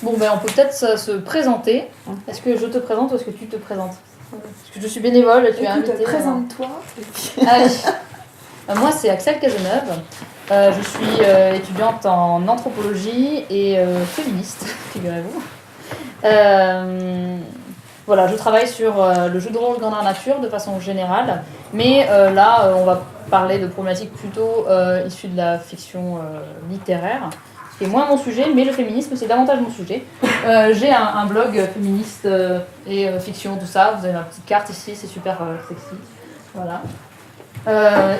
Bon, ben on peut peut-être se présenter. Est-ce que je te présente ou est-ce que tu te présentes? Parce que je suis bénévole et tu es invitée. Présente-toi. Allez. Moi, c'est Axel Cazeneuve. Je suis étudiante en anthropologie et féministe, figurez-vous. Voilà, je travaille sur le jeu de rôle grandeur nature de façon générale, mais là, on va parler de problématiques plutôt issues de la fiction littéraire, ce qui est moins mon sujet, mais le féminisme, c'est davantage mon sujet. J'ai un blog féministe et fiction, tout ça. Vous avez ma petite carte ici, c'est super sexy. Voilà.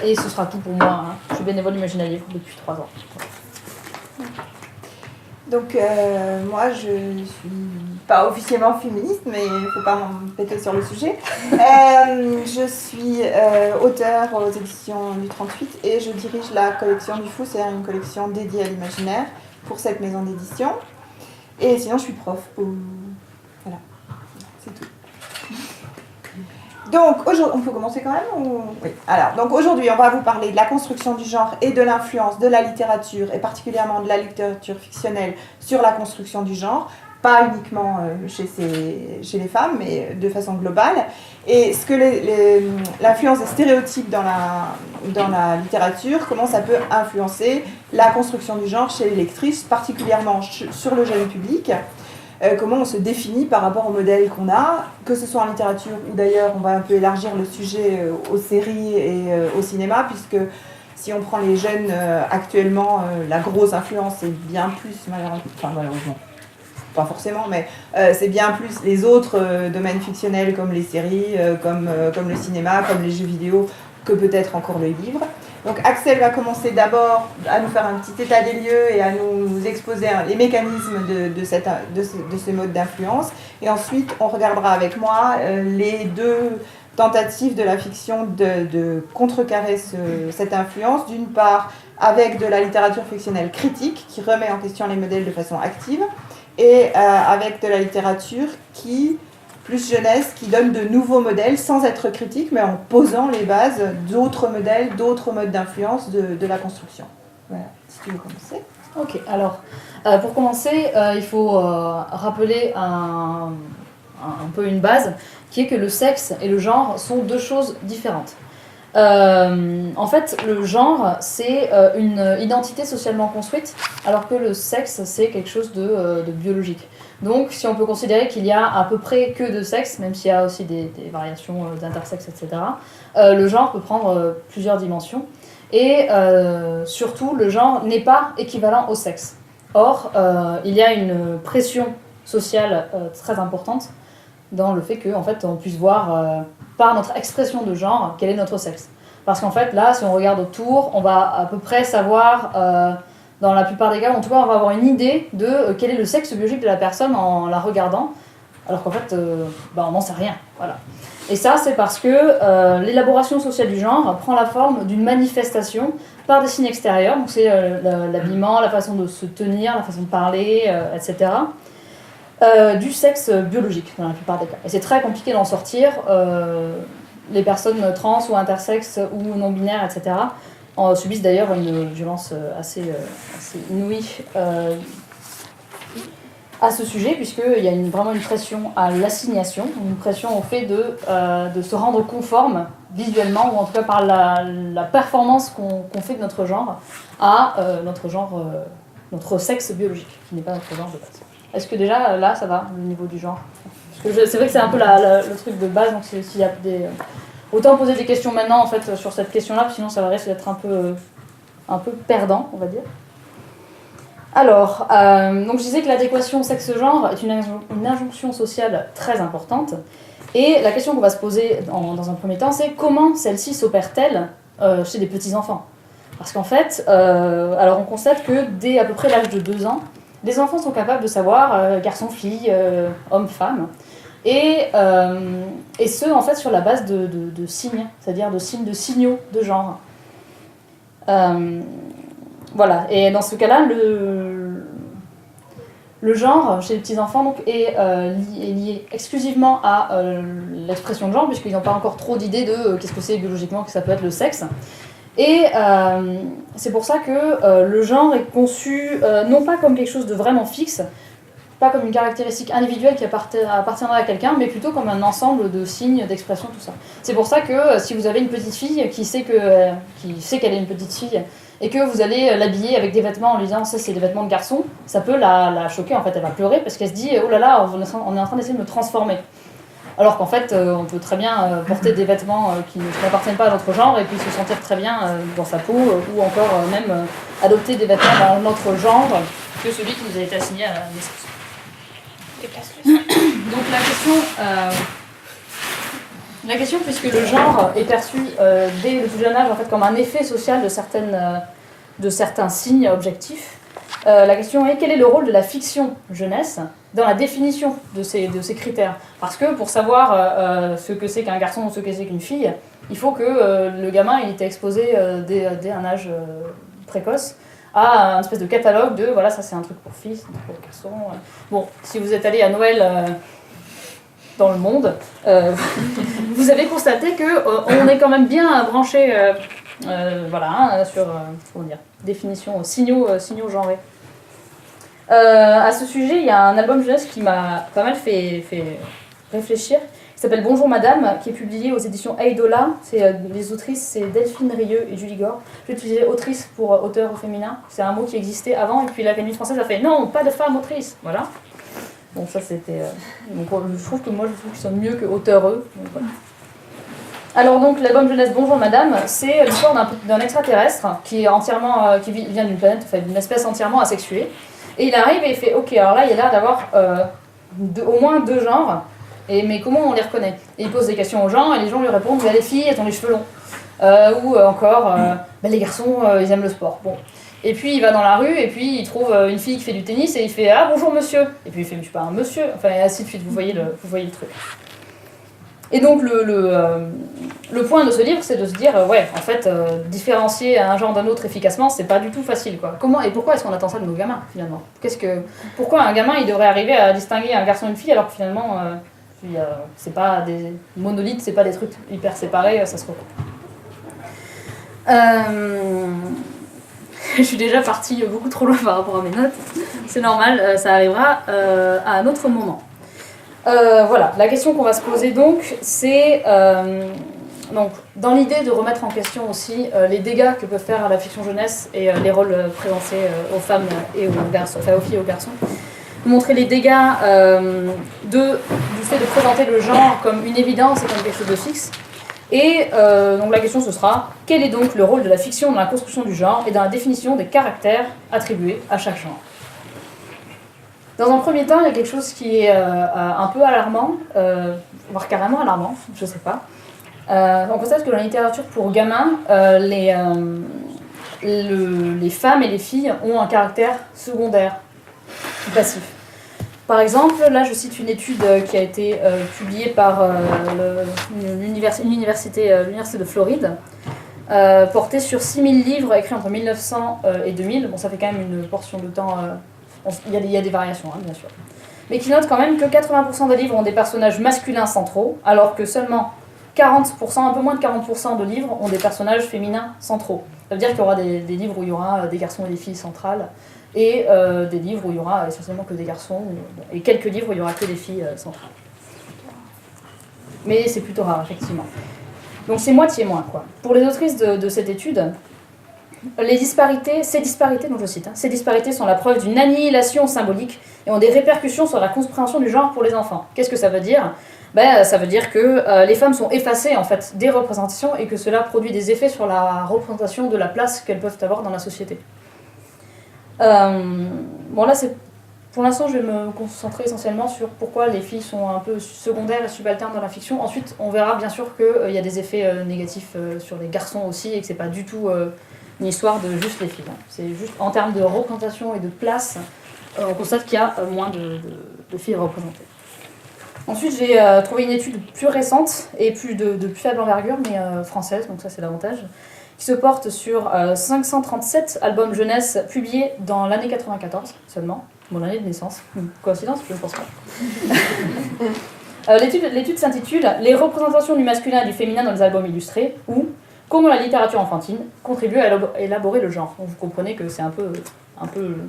Et ce sera tout pour moi. Hein. Je suis bénévole Imaginaire Livre depuis 3 ans. Donc moi je suis pas officiellement féministe, mais il ne faut pas m'embêter sur le sujet. Je suis auteure aux éditions du 38 et je dirige la collection du Fou, c'est une collection dédiée à l'imaginaire pour cette maison d'édition. Et sinon je suis prof. Voilà, c'est tout. Donc, on peut commencer quand même ou... Oui. Alors, donc aujourd'hui, on va vous parler de la construction du genre et de l'influence de la littérature, et particulièrement de la littérature fictionnelle, sur la construction du genre, pas uniquement chez les femmes, mais de façon globale. Et ce que l'influence des stéréotypes dans la littérature, comment ça peut influencer la construction du genre chez les lectrices, particulièrement sur le jeune public. Comment on se définit par rapport au modèle qu'on a, que ce soit en littérature ou d'ailleurs on va un peu élargir le sujet aux séries et au cinéma, puisque si on prend les jeunes actuellement, la grosse influence c'est bien plus, malheureusement, pas forcément, mais c'est bien plus les autres domaines fictionnels comme les séries, comme le cinéma, comme les jeux vidéo, que peut-être encore le livre. Donc Axel va commencer d'abord à nous faire un petit état des lieux et à nous exposer les mécanismes de ce mode d'influence. Et ensuite, on regardera avec moi les deux tentatives de la fiction de contrecarrer cette influence. D'une part, avec de la littérature fictionnelle critique, qui remet en question les modèles de façon active, et avec de la littérature plus jeunesse, qui donne de nouveaux modèles sans être critique, mais en posant les bases d'autres modèles, d'autres modes d'influence de la construction. Voilà, si tu veux commencer. Ok, alors, pour commencer, il faut rappeler un peu une base, qui est que le sexe et le genre sont deux choses différentes. En fait, le genre, c'est une identité socialement construite, alors que le sexe, c'est quelque chose de biologique. Donc, si on peut considérer qu'il y a à peu près que deux sexes, même s'il y a aussi des variations d'intersexes, etc., le genre peut prendre plusieurs dimensions. Et surtout, le genre n'est pas équivalent au sexe. Or, il y a une pression sociale très importante dans le fait qu'en fait, on puisse voir par notre expression de genre quel est notre sexe. Parce qu'en fait, là, si on regarde autour, on va à peu près savoir... dans la plupart des cas, en tout cas, on va avoir une idée de quel est le sexe biologique de la personne en la regardant, alors qu'en fait, on n'en sait rien. Voilà. Et ça, c'est parce que l'élaboration sociale du genre prend la forme d'une manifestation par des signes extérieurs, donc c'est l'habillement, la façon de se tenir, la façon de parler, etc., du sexe biologique, dans la plupart des cas. Et c'est très compliqué d'en sortir. Les personnes trans ou intersexes ou non-binaires, etc., subissent d'ailleurs une violence assez inouïe à ce sujet, puisqu'il y a vraiment une pression à l'assignation, une pression au fait de se rendre conforme visuellement, ou en tout cas par la performance qu'on fait de notre genre à notre sexe biologique, qui n'est pas notre genre de base. Est-ce que déjà, là, ça va, le niveau du genre? Parce que c'est vrai que c'est un peu le truc de base, donc s'il y a des... Autant poser des questions maintenant en fait sur cette question-là, sinon ça va risque d'être un peu perdant, on va dire. Alors, donc je disais que l'adéquation sexe-genre est une injonction sociale très importante. Et la question qu'on va se poser dans un premier temps, c'est comment celle-ci s'opère-t-elle chez des petits-enfants? Parce qu'en fait, alors on constate que dès à peu près l'âge de 2 ans, les enfants sont capables de savoir garçon-fille, homme-femme. Et ce, en fait, sur la base de signes, c'est-à-dire de signaux de genre. Voilà, et dans ce cas-là, le genre chez les petits-enfants donc, est lié exclusivement à l'expression de genre, puisqu'ils n'ont pas encore trop d'idées de qu'est-ce que c'est biologiquement, que ça peut être le sexe. Et c'est pour ça que le genre est conçu non pas comme quelque chose de vraiment fixe, pas comme une caractéristique individuelle qui appartiendrait à quelqu'un, mais plutôt comme un ensemble de signes, d'expressions, tout ça. C'est pour ça que si vous avez une petite fille qui sait qu'elle est une petite fille, et que vous allez l'habiller avec des vêtements en lui disant ça c'est des vêtements de garçon, ça peut la choquer, en fait elle va pleurer parce qu'elle se dit oh là là, on est en train d'essayer de me transformer. Alors qu'en fait on peut très bien porter des vêtements qui n'appartiennent pas à notre genre et puis se sentir très bien dans sa peau ou encore même adopter des vêtements dans notre genre que celui qui nous a été assigné à la naissance. Donc la question, puisque le genre est perçu dès le plus jeune âge en fait, comme un effet social de certains signes objectifs, la question est quel est le rôle de la fiction jeunesse dans la définition de ces critères ? Parce que pour savoir ce que c'est qu'un garçon ou ce que c'est qu'une fille, il faut que le gamin il était exposé dès un âge précoce à un espèce de catalogue de voilà, ça c'est un truc pour filles, c'est un truc pour garçons. Bon, si vous êtes allé à Noël dans le monde, vous avez constaté qu'on est quand même bien branché voilà, sur comment dire, définition, signaux genrés. À ce sujet, il y a un album jeunesse qui m'a pas mal fait réfléchir, qui s'appelle Bonjour Madame, qui est publié aux éditions Eidola. Les autrices, c'est Delphine Rieu et Julie Gore. Je vais utiliser autrice pour auteur au féminin. C'est un mot qui existait avant, et puis l'Académie française a fait non, pas de femme autrice. Voilà. Bon, ça c'était. Donc, je trouve qu'ils sont mieux que auteureux. Donc, voilà. Alors, donc, l'album jeunesse Bonjour Madame, c'est l'histoire d'un extraterrestre qui vient d'une planète, enfin d'une espèce entièrement asexuée. Et il arrive et il fait ok, alors là, il y a l'air d'avoir au moins 2 genres. Mais comment on les reconnaît ? Et il pose des questions aux gens et les gens lui répondent les filles, elles ont les cheveux longs. Ou encore, les garçons, ils aiment le sport. Bon. Et puis il va dans la rue et puis il trouve une fille qui fait du tennis et il fait ah bonjour monsieur. Et puis il fait je suis pas un monsieur. Enfin et ainsi de suite. Vous voyez le truc. Et donc le point de ce livre, c'est de se dire ouais, en fait, différencier un genre d'un autre efficacement, c'est pas du tout facile quoi. Comment et pourquoi est-ce qu'on attend ça de nos gamins finalement ? Pourquoi un gamin il devrait arriver à distinguer un garçon et une fille alors que finalement c'est pas des monolithes, c'est pas des trucs hyper séparés, ça se recoupe. Je suis déjà partie beaucoup trop loin par rapport à mes notes. C'est normal, ça arrivera à un autre moment. Voilà, la question qu'on va se poser donc, c'est donc, dans l'idée de remettre en question aussi les dégâts que peut faire la fiction jeunesse et les rôles présentés aux femmes et aux garçons, enfin aux filles et aux garçons. Montrer les dégâts du fait de présenter le genre comme une évidence et comme quelque chose de fixe. Et donc la question ce sera, quel est donc le rôle de la fiction dans la construction du genre et dans la définition des caractères attribués à chaque genre ? Dans un premier temps, il y a quelque chose qui est un peu alarmant, voire carrément alarmant, je sais pas. On constate que dans la littérature pour gamins, les femmes et les filles ont un caractère secondaire, passif. Par exemple, là je cite une étude qui a été publiée par l'université de Floride, portée sur 6000 livres écrits entre 1900 et 2000. Bon, ça fait quand même une portion de temps, il y a des variations, hein, bien sûr. Mais qui note quand même que 80% des livres ont des personnages masculins centraux, alors que seulement 40%, un peu moins de 40% de livres ont des personnages féminins centraux. Ça veut dire qu'il y aura des livres où il y aura des garçons et des filles centrales, et des livres où il y aura essentiellement que des garçons, et quelques livres où il n'y aura que des filles centrales. Mais c'est plutôt rare, effectivement. Donc c'est moitié moins, quoi. Pour les autrices de cette étude, ces disparités, donc je cite, ces disparités sont la preuve d'une annihilation symbolique et ont des répercussions sur la compréhension du genre pour les enfants. Qu'est-ce que ça veut dire ? Ça veut dire que les femmes sont effacées en fait des représentations et que cela produit des effets sur la représentation de la place qu'elles peuvent avoir dans la société. Bon là pour l'instant je vais me concentrer essentiellement sur pourquoi les filles sont un peu secondaires et subalternes dans la fiction. Ensuite on verra bien sûr qu'il y a des effets négatifs sur les garçons aussi et que c'est pas du tout une histoire de juste les filles. C'est juste en termes de représentation et de place, on constate qu'il y a moins de filles représentées. Ensuite j'ai trouvé une étude plus récente et de plus faible envergure mais française, donc ça c'est l'avantage, qui se porte sur 537 albums jeunesse publiés dans l'année 94 seulement, mon année de naissance. Coïncidence ? Je ne pense pas. L'étude s'intitule « Les représentations du masculin et du féminin dans les albums illustrés » ou « Comment la littérature enfantine contribue à élaborer le genre ». Donc vous comprenez que c'est un peu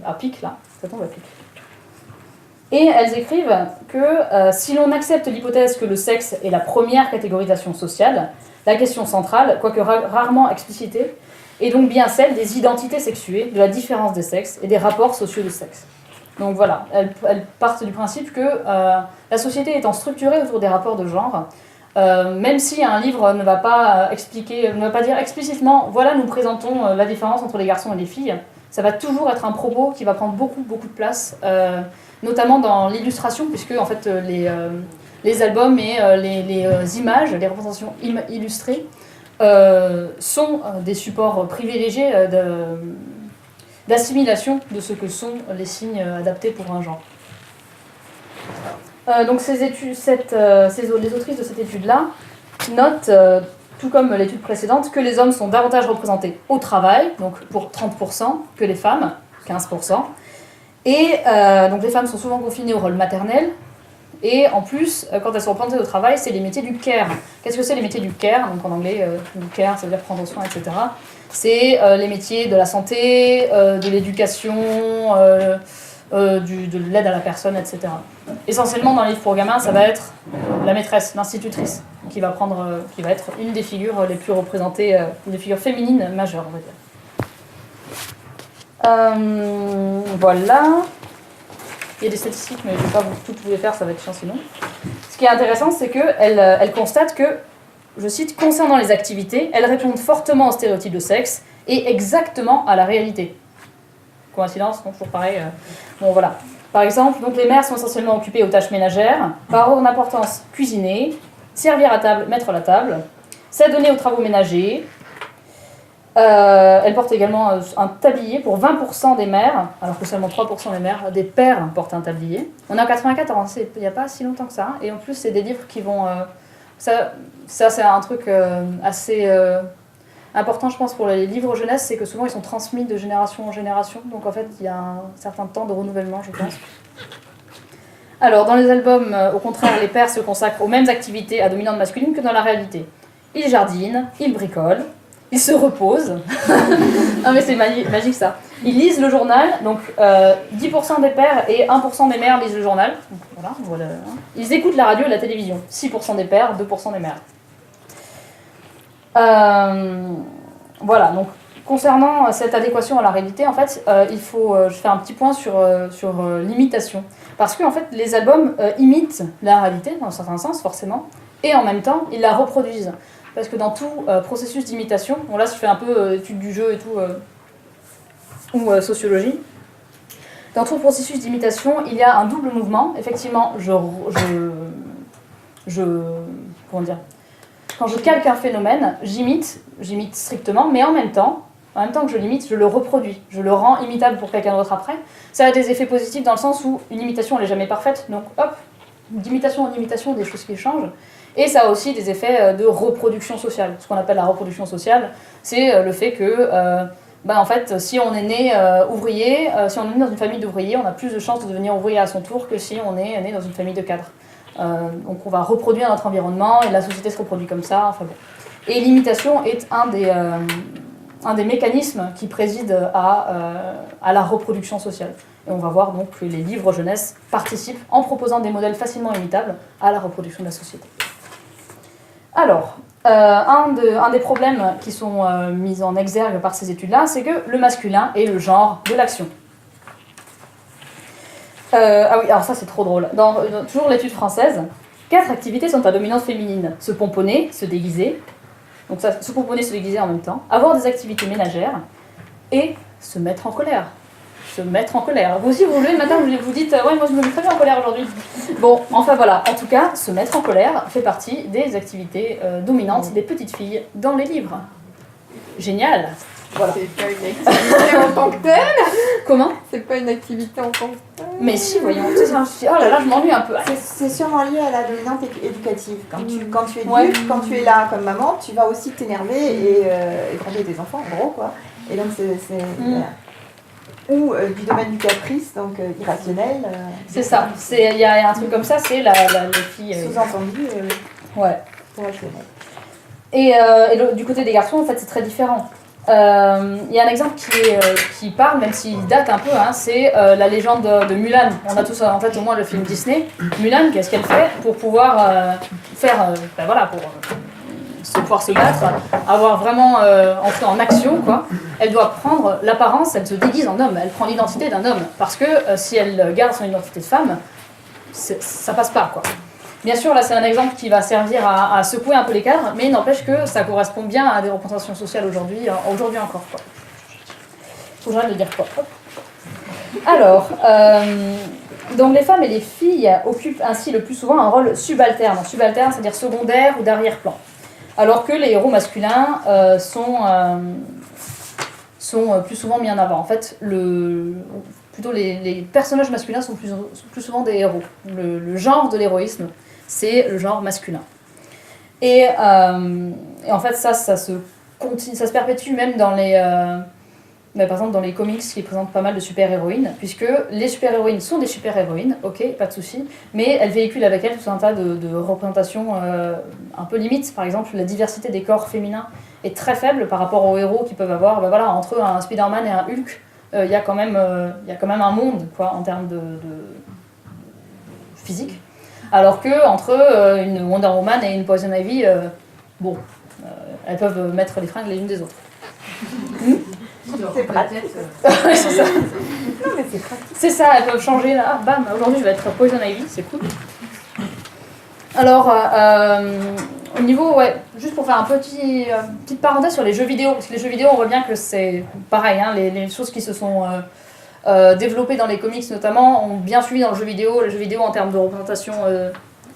à pic là, ça tombe à pic. Et elles écrivent que si l'on accepte l'hypothèse que le sexe est la première catégorisation sociale, la question centrale, quoique rarement explicitée, est donc bien celle des identités sexuées, de la différence des sexes et des rapports sociaux de sexe. Donc voilà, elles partent du principe que la société étant structurée autour des rapports de genre, même si un livre ne va pas expliquer, ne va pas dire explicitement, voilà, nous présentons la différence entre les garçons et les filles, ça va toujours être un propos qui va prendre beaucoup de place, notamment dans l'illustration, puisque en fait les albums et les images, les représentations illustrées sont des supports privilégiés d'assimilation de ce que sont les signes adaptés pour un genre. Donc les autrices de cette étude-là notent, tout comme l'étude précédente, que les hommes sont davantage représentés au travail, donc pour 30%, que les femmes, 15%. Et donc les femmes sont souvent confinées au rôle maternel. Et en plus, quand elles sont représentées au travail, c'est les métiers du care. Qu'est-ce que c'est les métiers du care? Donc en anglais, care, ça veut dire prendre soin, etc. C'est les métiers de la santé, de l'éducation, de l'aide à la personne, etc. Essentiellement, dans les livres pour gamins, ça va être la maîtresse, l'institutrice, qui va être une des figures les plus représentées, une des figures féminines majeures, on va dire. Voilà. Il y a des statistiques, mais je ne vais pas toutes vous les faire, ça va être chiant sinon. Ce qui est intéressant, c'est qu'elle constate que, je cite, concernant les activités, elles répondent fortement aux stéréotypes de sexe et exactement à la réalité. Coïncidence, donc toujours pareil. Bon, voilà. Par exemple, donc les mères sont essentiellement occupées aux tâches ménagères, par ordre d'importance cuisiner, servir à table, mettre la table, s'adonner aux travaux ménagers. Elle porte également un tablier pour 20% des mères, alors que seulement 3% des pères portent un tablier. On est en 94, il n'y a pas si longtemps que ça, et en plus c'est des livres qui vont... ça c'est un truc assez important je pense pour les livres jeunesse, c'est que souvent ils sont transmis de génération en génération, donc en fait il y a un certain temps de renouvellement je pense. Alors dans les albums, au contraire, les pères se consacrent aux mêmes activités à dominante masculine que dans la réalité. Ils jardinent, ils bricolent, ils se reposent. Non mais c'est magique ça. Ils lisent le journal, donc 10% des pères et 1% des mères lisent le journal. Donc, voilà. Ils écoutent la radio et la télévision. 6% des pères, 2% des mères. Voilà, donc concernant cette adéquation à la réalité, en fait, je fais un petit point sur l'imitation. Parce que en fait, les albums imitent la réalité, dans un certain sens, forcément, et en même temps, ils la reproduisent. Parce que dans tout processus d'imitation, bon là je fais un peu étude du jeu et tout, ou sociologie, dans tout processus d'imitation, il y a un double mouvement. Effectivement, comment dire, quand je calque un phénomène, j'imite strictement, mais en même temps que je l'imite, je le reproduis, je le rends imitable pour quelqu'un d'autre après. Ça a des effets positifs dans le sens où une imitation elle n'est jamais parfaite, donc hop, d'imitation en imitation, des choses qui changent. Et ça a aussi des effets de reproduction sociale. Ce qu'on appelle la reproduction sociale, c'est le fait que, en fait, si on est né ouvrier, si on est né dans une famille d'ouvriers, on a plus de chances de devenir ouvrier à son tour que si on est né dans une famille de cadres. Donc on va reproduire notre environnement et la société se reproduit comme ça. Enfin bon. Et l'imitation est un des mécanismes qui président à la reproduction sociale. Et on va voir donc que les livres jeunesse participent, en proposant des modèles facilement imitables, à la reproduction de la société. Alors, un des problèmes qui sont mis en exergue par ces études-là, c'est que le masculin est le genre de l'action. Ah oui, alors ça c'est trop drôle. Dans toujours l'étude française, 4 activités sont à dominante féminine. Se pomponner, se déguiser, donc ça, se pomponner, se déguiser en même temps, avoir des activités ménagères et se mettre en colère. Se mettre en colère. Vous aussi, vous vous levez le matin, vous dites ouais, moi je me mets très bien en colère aujourd'hui. Bon, enfin voilà, en tout cas, se mettre en colère fait partie des activités dominantes des petites filles dans les livres. Génial. Voilà. C'est pas une activité en tant que telle. Comment? C'est pas une activité en tant que telle. Mais si, voyons. Oh là là, je m'ennuie un peu. C'est sûrement lié à la dominante éducative. Quand tu éduques, quand tu es là comme maman, tu vas aussi t'énerver et gronder tes enfants, en gros, quoi. Et donc, voilà. Ou du domaine du caprice, donc irrationnel. C'est ça. Il y a un truc comme ça, c'est les filles. Sous-entendu. Ouais. Irrationnel. Et du côté des garçons, en fait, c'est très différent. Il y a un exemple qui parle, même s'il date un peu, hein, c'est la légende de Mulan. On a tous en tête au moins le film Disney. Mulan, qu'est-ce qu'elle fait pour pouvoir pouvoir se battre, avoir vraiment entrer en action, quoi. Elle doit prendre l'apparence, elle se déguise en homme, elle prend l'identité d'un homme. Parce que si elle garde son identité de femme, ça passe pas, quoi. Bien sûr, là, c'est un exemple qui va servir à secouer un peu les cadres, mais il n'empêche que ça correspond bien à des représentations sociales aujourd'hui encore, quoi. Faut que j'arrête de dire quoi. Alors, donc les femmes et les filles occupent ainsi le plus souvent un rôle subalterne. Subalterne, c'est-à-dire secondaire ou d'arrière-plan. Alors que les héros masculins sont plus souvent mis en avant. En fait, les personnages masculins sont plus souvent des héros. Le genre de l'héroïsme, c'est le genre masculin. Et en fait, ça se perpétue même dans par exemple dans les comics qui présentent pas mal de super-héroïnes, puisque les super-héroïnes sont des super-héroïnes, ok, pas de souci, mais elles véhiculent avec elles tout un tas de représentations un peu limites. Par exemple, la diversité des corps féminins est très faible par rapport aux héros qui peuvent avoir, entre un Spider-Man et un Hulk, il y a quand même un monde, quoi, en termes de physique. Alors que entre une Wonder Woman et une Poison Ivy, elles peuvent mettre les fringues les unes des autres. C'est pratique. Ouais, c'est ça. Non, mais c'est pratique. C'est ça, elles peuvent changer là. Ah, bam, aujourd'hui je vais être Poison Ivy, c'est cool. Alors, au niveau, juste pour faire petite parenthèse sur les jeux vidéo, parce que les jeux vidéo, on voit bien que c'est pareil, hein, les choses qui se sont développées dans les comics notamment ont bien suivi dans le jeu vidéo. Les jeux vidéo en termes de représentation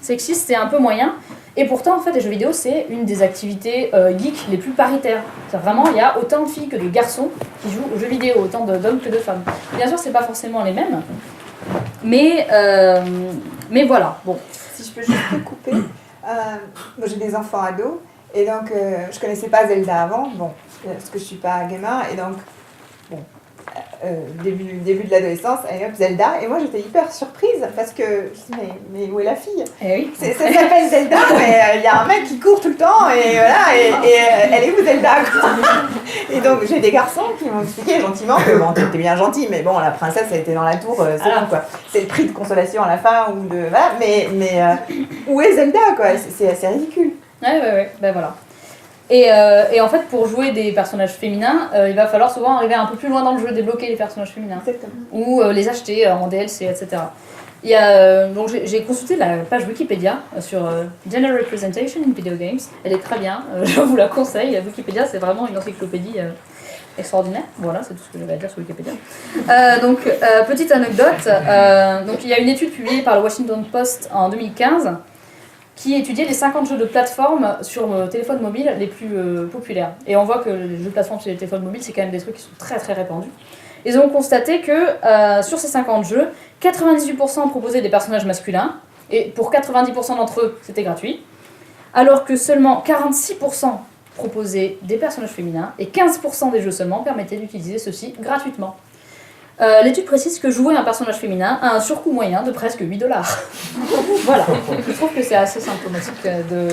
sexiste, c'est un peu moyen. Et pourtant, en fait, les jeux vidéo, c'est une des activités geeks les plus paritaires. Vraiment, il y a autant de filles que de garçons qui jouent aux jeux vidéo, autant d'hommes que de femmes. Bien sûr, c'est pas forcément les mêmes, mais voilà. Bon. Si je peux juste te couper, moi j'ai des enfants ados, et donc je connaissais pas Zelda avant, parce que je suis pas gamin, et donc, début de l'adolescence, et hop, Zelda, et moi j'étais hyper surprise, parce que je me suis dit, mais où est la fille? Eh oui. Ça s'appelle Zelda, mais il y a un mec qui court tout le temps, et voilà, et elle est où Zelda, quoi? Et donc j'ai des garçons qui m'ont expliqué gentiment que bon, t'étais bien gentil, mais bon, la princesse elle était dans la tour, c'est bon, quoi. C'est le prix de consolation à la fin, ou de. Voilà, mais où est Zelda, quoi? C'est assez ridicule. Ouais, ben voilà. Et en fait, pour jouer des personnages féminins, il va falloir souvent arriver un peu plus loin dans le jeu, débloquer les personnages féminins. Exactement. Ou les acheter en DLC, etc. Donc j'ai consulté la page Wikipédia sur Gender Representation in Video Games. Elle est très bien, je vous la conseille. Wikipédia, c'est vraiment une encyclopédie extraordinaire. Voilà, c'est tout ce que j'avais à dire sur Wikipédia. Petite anecdote, donc il y a une étude publiée par le Washington Post en 2015 qui étudiait les 50 jeux de plateforme sur téléphone mobile les plus populaires. Et on voit que les jeux de plateforme sur les téléphones mobiles, c'est quand même des trucs qui sont très très répandus. Ils ont constaté que sur ces 50 jeux, 98% proposaient des personnages masculins, et pour 90% d'entre eux, c'était gratuit, alors que seulement 46% proposaient des personnages féminins, et 15% des jeux seulement permettaient d'utiliser ceux-ci gratuitement. L'étude précise que jouer un personnage féminin a un surcoût moyen de presque $8. Voilà, je trouve que c'est assez symptomatique de...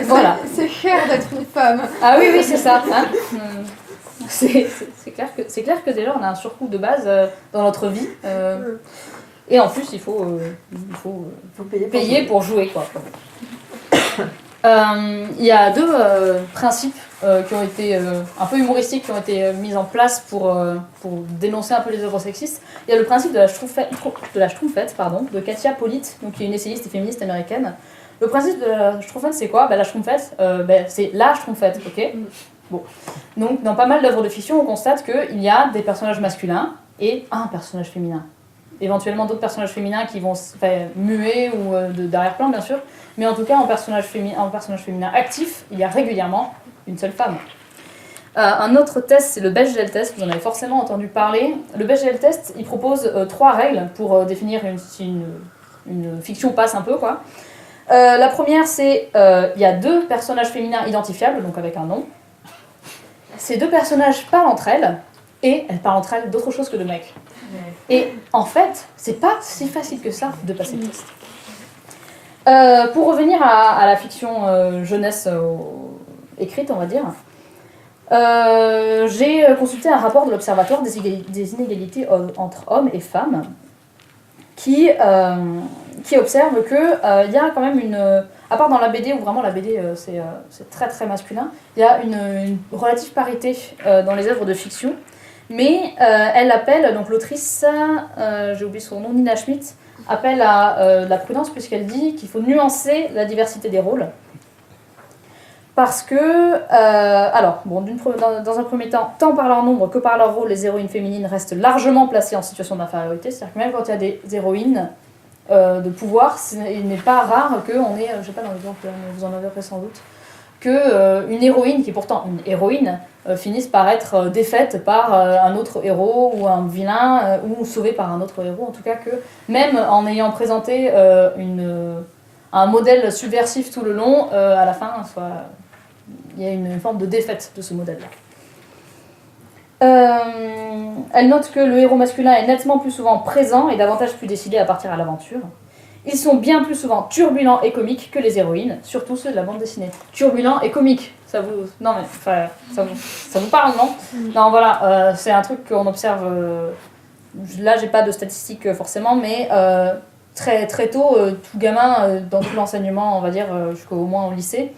Voilà. C'est cher d'être une femme. Ah oui, c'est ça. Hein, c'est clair que déjà on a un surcoût de base dans notre vie. Et en plus, il faut payer pour jouer, quoi. Il y a deux principes qui ont été un peu humoristiques, qui ont été mis en place pour dénoncer un peu les œuvres sexistes. Il y a le principe de la Schtroumpfette, de Katia Pollitt, donc qui est une essayiste et féministe américaine. Le principe de la Schtroumpfette, c'est quoi? La Schtroumpfette, c'est la Schtroumpfette, ok? Bon. Donc, dans pas mal d'œuvres de fiction, on constate qu'il y a des personnages masculins et un personnage féminin. Éventuellement d'autres personnages féminins qui vont muer ou d'arrière-plan, bien sûr. Mais en tout cas, en personnage féminin actif, il y a régulièrement une seule femme. Un autre test, c'est le Bechdel test, vous en avez forcément entendu parler. Le Bechdel test, il propose 3 règles pour définir si une fiction passe un peu, quoi. La première, c'est il y a 2 personnages féminins identifiables, donc avec un nom. Ces 2 personnages parlent entre elles, et elles parlent entre elles d'autre chose que de mecs. Et en fait, c'est pas si facile que ça de passer le test. Pour revenir à la fiction jeunesse écrite, on va dire, J'ai consulté un rapport de l'Observatoire des inégalités entre hommes et femmes qui observe que il y a quand même à part dans la BD où vraiment la BD c'est très très masculin, il y a une relative parité dans les œuvres de fiction, mais elle appelle, donc l'autrice, j'ai oublié son nom, Nina Schmidt, appelle à de la prudence puisqu'elle dit qu'il faut nuancer la diversité des rôles. Parce que, dans un premier temps, tant par leur nombre que par leur rôle, les héroïnes féminines restent largement placées en situation d'infériorité. C'est-à-dire que même quand il y a des héroïnes de pouvoir, il n'est pas rare qu'on ait, je ne sais pas dans l'exemple, vous en avez appris sans doute, qu'une héroïne, qui est pourtant une héroïne, finisse par être défaite par un autre héros ou un vilain, ou sauvée par un autre héros. En tout cas, que même en ayant présenté un modèle subversif tout le long, à la fin, il y a une forme de défaite de ce modèle-là. Elle note que le héros masculin est nettement plus souvent présent et davantage plus décidé à partir à l'aventure. Ils sont bien plus souvent turbulents et comiques que les héroïnes, surtout ceux de la bande dessinée. Turbulents et comiques, ça vous... Non mais, enfin, ça vous parle, non ? Non, voilà, c'est un truc qu'on observe... là, j'ai pas de statistiques forcément, mais très, très tôt, tout gamin, dans tout l'enseignement, on va dire, jusqu'au moins au lycée,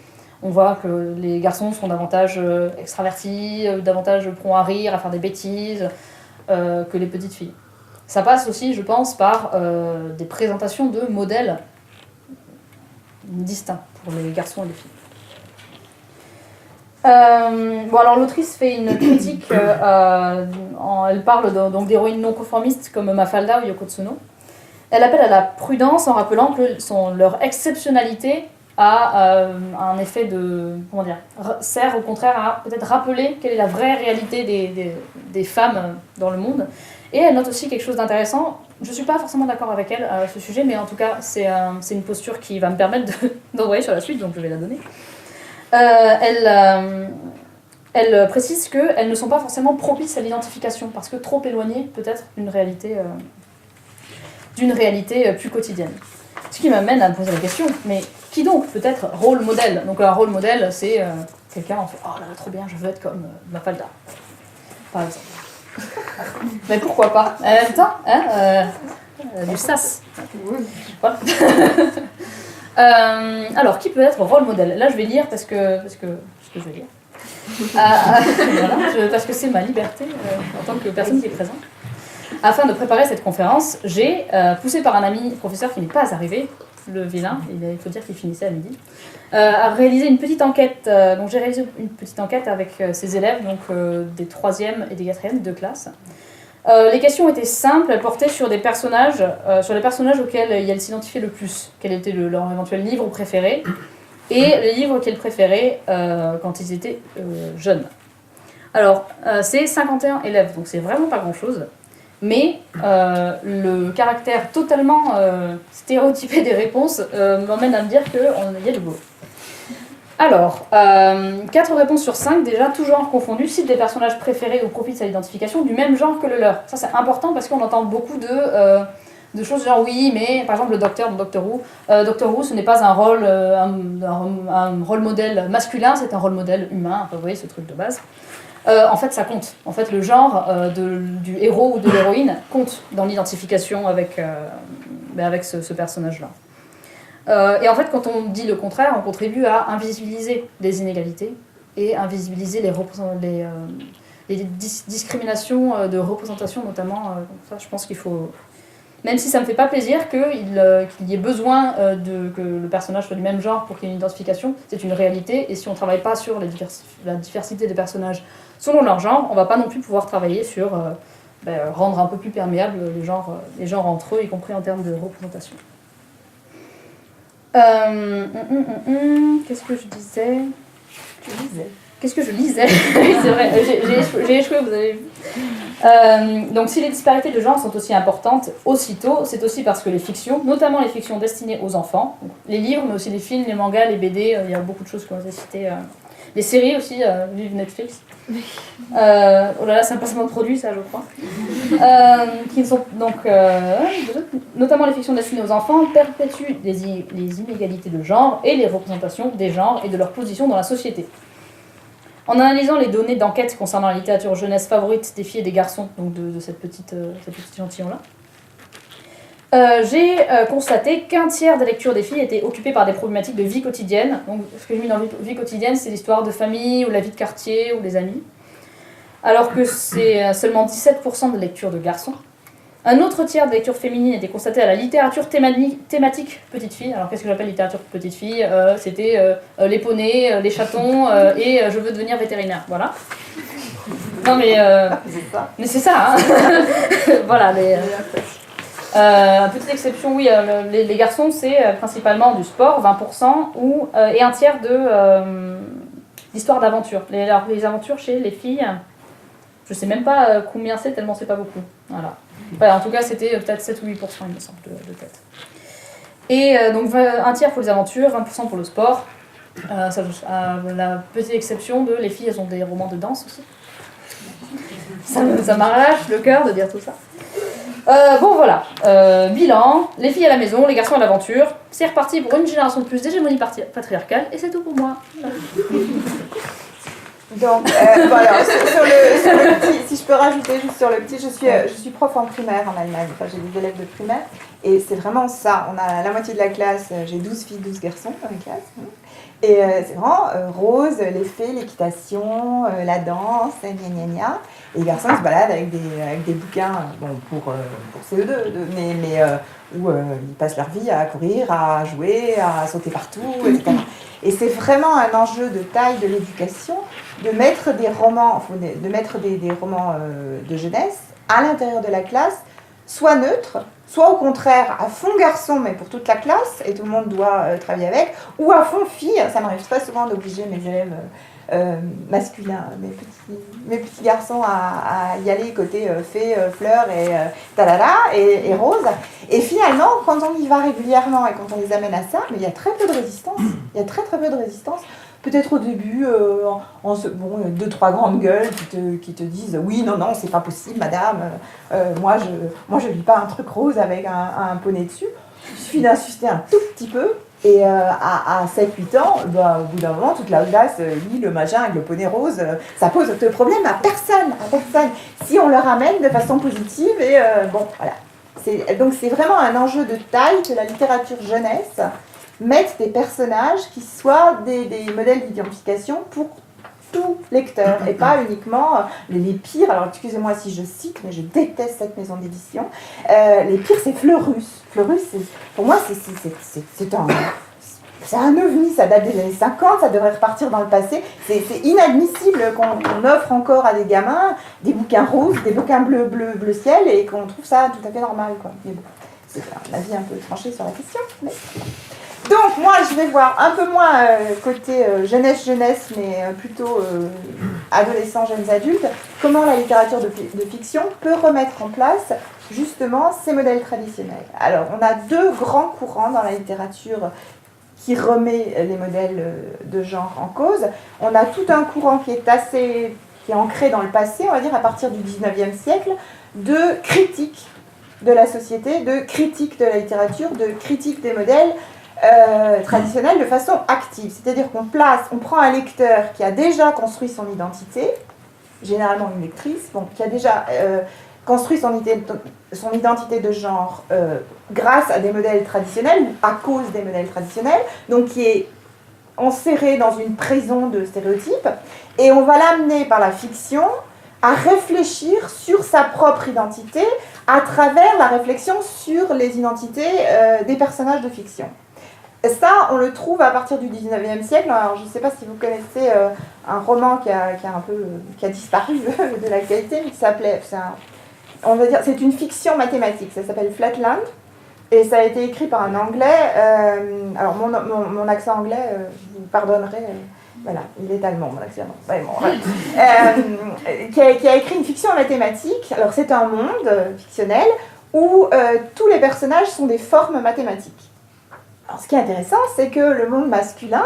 on voit que les garçons sont davantage extravertis, davantage prompts à rire, à faire des bêtises, que les petites filles. Ça passe aussi, je pense, par des présentations de modèles distincts pour les garçons et les filles. Alors l'autrice fait une critique, elle parle donc d'héroïnes non conformistes comme Mafalda ou Yoko Tsuno. Elle appelle à la prudence en rappelant que leur exceptionnalité a un effet de... Comment dire, sert au contraire à peut-être rappeler quelle est la vraie réalité des femmes dans le monde. Et elle note aussi quelque chose d'intéressant. Je ne suis pas forcément d'accord avec elle à ce sujet, mais en tout cas, c'est une posture qui va me permettre d'envoyer sur la suite, donc je vais la donner. Elle précise qu'elles ne sont pas forcément propices à l'identification, parce que trop éloignées peut-être d'une réalité plus quotidienne. Ce qui m'amène à me poser la question, mais qui donc peut être rôle modèle ? Donc un rôle modèle, c'est quelqu'un en fait « Oh là là, trop bien, je veux être comme Mafalda », par exemple. Mais pourquoi pas ? En même temps, du sas. Voilà. Alors, qui peut être rôle modèle ? Là, je vais lire parce que je vais lire. Voilà, parce que c'est ma liberté en tant que personne qui est présente. Afin de préparer cette conférence, j'ai, poussé par un ami professeur qui n'est pas arrivé, le vilain, il faut dire qu'il finissait à midi, à réaliser une petite enquête. Donc j'ai réalisé une petite enquête avec ses élèves, donc des 3e et des 4e de classe. Les questions étaient simples, elles portaient sur des personnages, sur les personnages auxquels elles s'identifiaient le plus, quel était leur éventuel livre préféré, et les livres qu'elles préféraient quand ils étaient jeunes. Alors, c'est 51 élèves, donc c'est vraiment pas grand-chose. Mais le caractère totalement stéréotypé des réponses m'emmène à me dire qu'il y a du boulot. Alors, 4 réponses sur 5, déjà, tout genre confondu, citent des personnages préférés ou profitent à l'identification du même genre que le leur. Ça, c'est important parce qu'on entend beaucoup de choses genre oui, mais par exemple le docteur dans Doctor Who. Doctor Who, ce n'est pas un rôle modèle masculin, c'est un rôle modèle humain. Enfin, vous voyez ce truc de base. En fait, ça compte. En fait, le genre du héros ou de l'héroïne compte dans l'identification avec ce personnage-là. Et en fait, quand on dit le contraire, on contribue à invisibiliser les inégalités et invisibiliser les discriminations de représentation, notamment. Ça, je pense qu'il faut... Même si ça ne me fait pas plaisir qu'il y ait besoin que le personnage soit du même genre pour qu'il y ait une identification, c'est une réalité. Et si on ne travaille pas sur la diversité des personnages selon leur genre, on ne va pas non plus pouvoir travailler sur rendre un peu plus perméables les genres entre eux, y compris en termes de représentation. Qu'est-ce que je disais ? Qu'est-ce que je lisais ? Oui, c'est vrai, j'ai échoué, vous avez vu. Donc si les disparités de genre sont aussi importantes aussitôt, c'est aussi parce que les fictions, notamment les fictions destinées aux enfants, les livres, mais aussi les films, les mangas, les BD, il y a beaucoup de choses qui ont été citées. Les séries aussi, vive Netflix. Oh là là, c'est un placement de produit, ça, je crois. Qui sont donc, notamment les fictions destinées aux enfants, perpétuent les inégalités de genre et les représentations des genres et de leur position dans la société. En analysant les données d'enquête concernant la littérature jeunesse favorite des filles et des garçons, donc de cette petite échantillon-là, j'ai constaté qu'un tiers des lectures des filles étaient occupées par des problématiques de vie quotidienne. Donc, ce que j'ai mis dans vie quotidienne, c'est l'histoire de famille ou la vie de quartier ou des amis. Alors que c'est seulement 17% de lectures de garçons. Un autre tiers de lectures féminines était constaté à la littérature thématique petite fille. Alors, qu'est-ce que j'appelle littérature petite fille ? C'était les poneys, les chatons et je veux devenir vétérinaire. Voilà. Non, mais c'est ça, hein. Voilà, petite exception, oui, les garçons, c'est principalement du sport, 20%, et un tiers d'histoire d'aventure. Les aventures chez les filles, je sais même pas combien c'est, tellement c'est pas beaucoup. Voilà. En tout cas, c'était peut-être 7 ou 8%, il me semble, de tête. Et donc, un tiers pour les aventures, 20% pour le sport. La petite exception de les filles, elles ont des romans de danse aussi. Ça m'arrache le cœur de dire tout ça. Bon voilà, bilan, les filles à la maison, les garçons à l'aventure, c'est reparti pour une génération de plus d'hégémonie patriarcale, et c'est tout pour moi. Donc, voilà, sur le petit, si je peux rajouter juste sur le petit, je suis prof en primaire en Allemagne, enfin j'ai des élèves de primaire, et c'est vraiment ça, on a la moitié de la classe, j'ai 12 filles, 12 garçons dans la classe, et c'est vraiment rose, les fées, l'équitation, la danse, gna gna gna. Et les garçons ils se baladent avec des bouquins bon, pour CE2, mais où ils passent leur vie à courir, à jouer, à sauter partout, etc. Et c'est vraiment un enjeu de taille de l'éducation de mettre des romans, des romans de jeunesse à l'intérieur de la classe, soit neutres, soit au contraire à fond garçon, mais pour toute la classe, et tout le monde doit travailler avec, ou à fond fille. Ça m'arrive très souvent d'obliger mes élèves masculins, mes petits garçons à y aller côté fée, fleur et talala et rose. Et finalement, quand on y va régulièrement et quand on les amène à ça, mais il y a très peu de résistance. Il y a très très peu de résistance. Peut-être au début, deux, trois grandes gueules qui te disent « Oui, non, c'est pas possible, madame. Moi, je lis pas un truc rose avec un poney dessus. » Il suffit d'insister un tout petit peu. Et à 7-8 ans, au bout d'un moment, toute la classe lit le machin avec le poney rose. Ça pose de problème à personne. Si on le ramène de façon positive. Et voilà. Donc c'est vraiment un enjeu de taille que la littérature jeunesse mette des personnages qui soient des modèles d'identification pour tout lecteur et pas uniquement les pires. Alors excusez-moi si je cite, mais je déteste cette maison d'édition. Les pires, c'est Fleurus. Fleurus, pour moi, c'est un ovni, ça date des années 50, ça devrait repartir dans le passé. C'est inadmissible qu'on offre encore à des gamins des bouquins roses, des bouquins bleu ciel, et qu'on trouve ça tout à fait normal, quoi. Mais bon, c'est un avis un peu tranché sur la question. Mais... Donc moi je vais voir un peu moins côté jeunesse, mais plutôt adolescents, jeunes adultes, comment la littérature de fiction peut remettre en place justement ces modèles traditionnels. Alors on a deux grands courants dans la littérature qui remet les modèles de genre en cause. On a tout un courant qui est ancré dans le passé, on va dire à partir du 19e siècle, de critique de la société, de critique de la littérature, de critique des modèles traditionnelle de façon active. C'est-à-dire on prend un lecteur qui a déjà construit son identité, généralement une lectrice, qui a déjà construit son identité de genre grâce à des modèles traditionnels, à cause des modèles traditionnels, donc qui est enserré dans une prison de stéréotypes, et on va l'amener par la fiction à réfléchir sur sa propre identité à travers la réflexion sur les identités des personnages de fiction. Ça, on le trouve à partir du 19e siècle. Alors, je ne sais pas si vous connaissez un roman qui a disparu de l'actualité, mais qui s'appelait... c'est une fiction mathématique, ça s'appelle Flatland, et ça a été écrit par un Anglais. Alors, mon accent anglais, je vous pardonnerai... Voilà, il est allemand, mon accent. Ouais, bon, voilà. Qui a écrit une fiction mathématique. Alors, c'est un monde fictionnel où tous les personnages sont des formes mathématiques. Alors, ce qui est intéressant, c'est que le monde masculin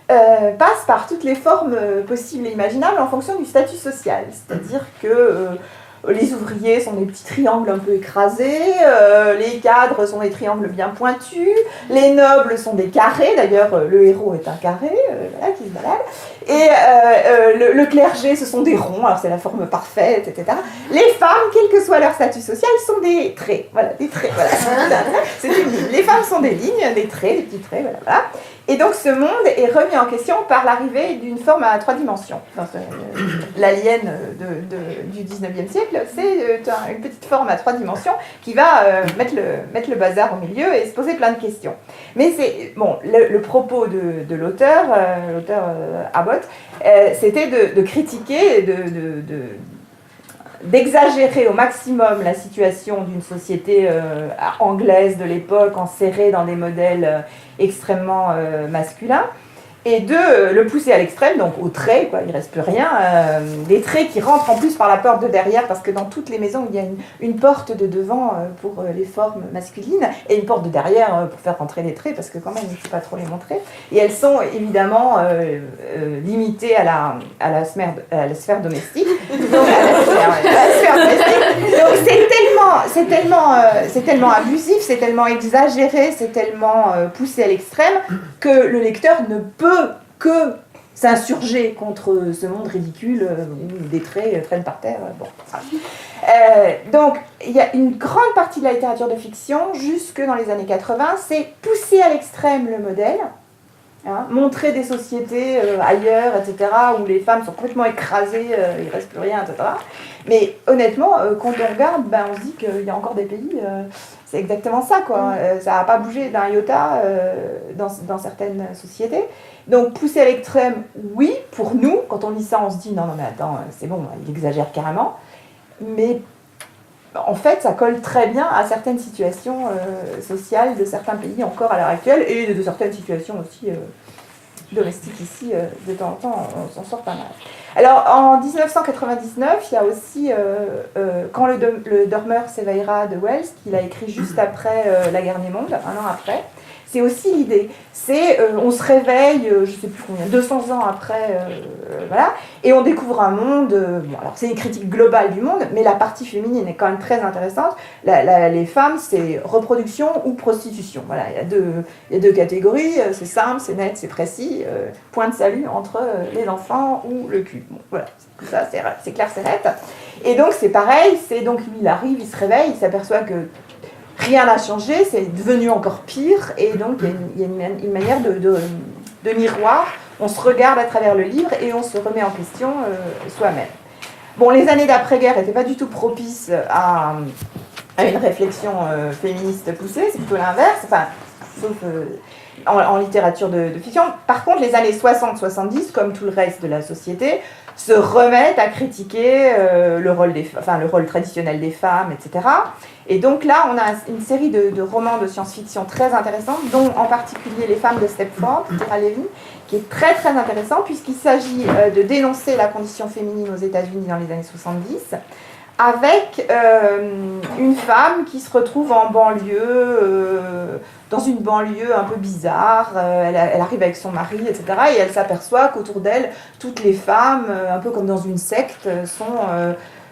passe par toutes les formes possibles et imaginables en fonction du statut social. C'est-à-dire que les ouvriers sont des petits triangles un peu écrasés, les cadres sont des triangles bien pointus, les nobles sont des carrés, d'ailleurs le héros est un carré, voilà, qui se balade, et le clergé ce sont des ronds, alors c'est la forme parfaite, etc. Les femmes, quel que soit leur statut social, sont des traits, voilà, des traits, voilà. C'est une ligne. Les femmes sont des lignes, des traits, des petits traits, voilà, voilà. Et donc ce monde est remis en question par l'arrivée d'une forme à 3 dimensions. L'alien du 19e siècle, c'est une petite forme à 3 dimensions qui va mettre le bazar au milieu et se poser plein de questions. Mais c'est bon, le propos de l'auteur Abbott, c'était de critiquer, d'exagérer au maximum la situation d'une société anglaise de l'époque, enserrée dans des modèles extrêmement masculins, et de le pousser à l'extrême, donc aux traits, quoi, il ne reste plus rien, des traits qui rentrent en plus par la porte de derrière, parce que dans toutes les maisons, il y a une porte de devant pour les formes masculines, et une porte de derrière pour faire rentrer les traits, parce que quand même, il ne faut pas trop les montrer. Et elles sont évidemment limitées à la sphère domestique. Donc, à la sphère domestique. Donc c'est tellement abusif, c'est tellement exagéré, c'est tellement poussé à l'extrême, que le lecteur ne peut que s'insurger contre ce monde ridicule où des traits traînent par terre. Bon. Donc, il y a une grande partie de la littérature de fiction, jusque dans les années 80, c'est pousser à l'extrême le modèle, hein, montrer des sociétés ailleurs, etc., où les femmes sont complètement écrasées, il ne reste plus rien, etc. Mais honnêtement, quand on regarde, on se dit qu'il y a encore des pays... c'est exactement ça, quoi. Ça n'a pas bougé d'un iota dans certaines sociétés. Donc, pousser à l'extrême, oui, pour nous, quand on lit ça, on se dit, non, mais attends, c'est bon, il exagère carrément. Mais en fait, ça colle très bien à certaines situations sociales de certains pays encore à l'heure actuelle, et de certaines situations aussi domestiques ici, de temps en temps, on s'en sort pas mal. Alors, en 1999, il y a aussi Quand le dormeur s'éveillera de Wells, qu'il a écrit juste après La guerre des mondes, 1 an après. C'est aussi l'idée. C'est, on se réveille, je ne sais plus combien, 200 ans après, voilà, et on découvre un monde, bon, alors c'est une critique globale du monde, mais la partie féminine est quand même très intéressante. Les femmes, c'est reproduction ou prostitution. Voilà, il y a deux catégories, c'est simple, c'est net, c'est précis, point de salut entre les enfants ou le cul. Bon, voilà, ça, c'est clair, c'est net. Et donc c'est pareil, c'est donc lui, il arrive, il se réveille, il s'aperçoit que rien n'a changé, c'est devenu encore pire, et donc il y a une manière de miroir, on se regarde à travers le livre et on se remet en question soi-même. Bon, les années d'après-guerre n'étaient pas du tout propices à une réflexion féministe poussée, c'est plutôt l'inverse, enfin, sauf en littérature de fiction. Par contre, les années 60-70, comme tout le reste de la société, se remettent à critiquer le rôle traditionnel des femmes, etc. Et donc là, on a une série de romans de science-fiction très intéressants, dont en particulier Les femmes de Stepford, Ira Levin, qui est très très intéressant, puisqu'il s'agit de dénoncer la condition féminine aux États-Unis dans les années 70, avec une femme qui se retrouve en banlieue, dans une banlieue un peu bizarre, elle arrive avec son mari, etc. Et elle s'aperçoit qu'autour d'elle, toutes les femmes, un peu comme dans une secte,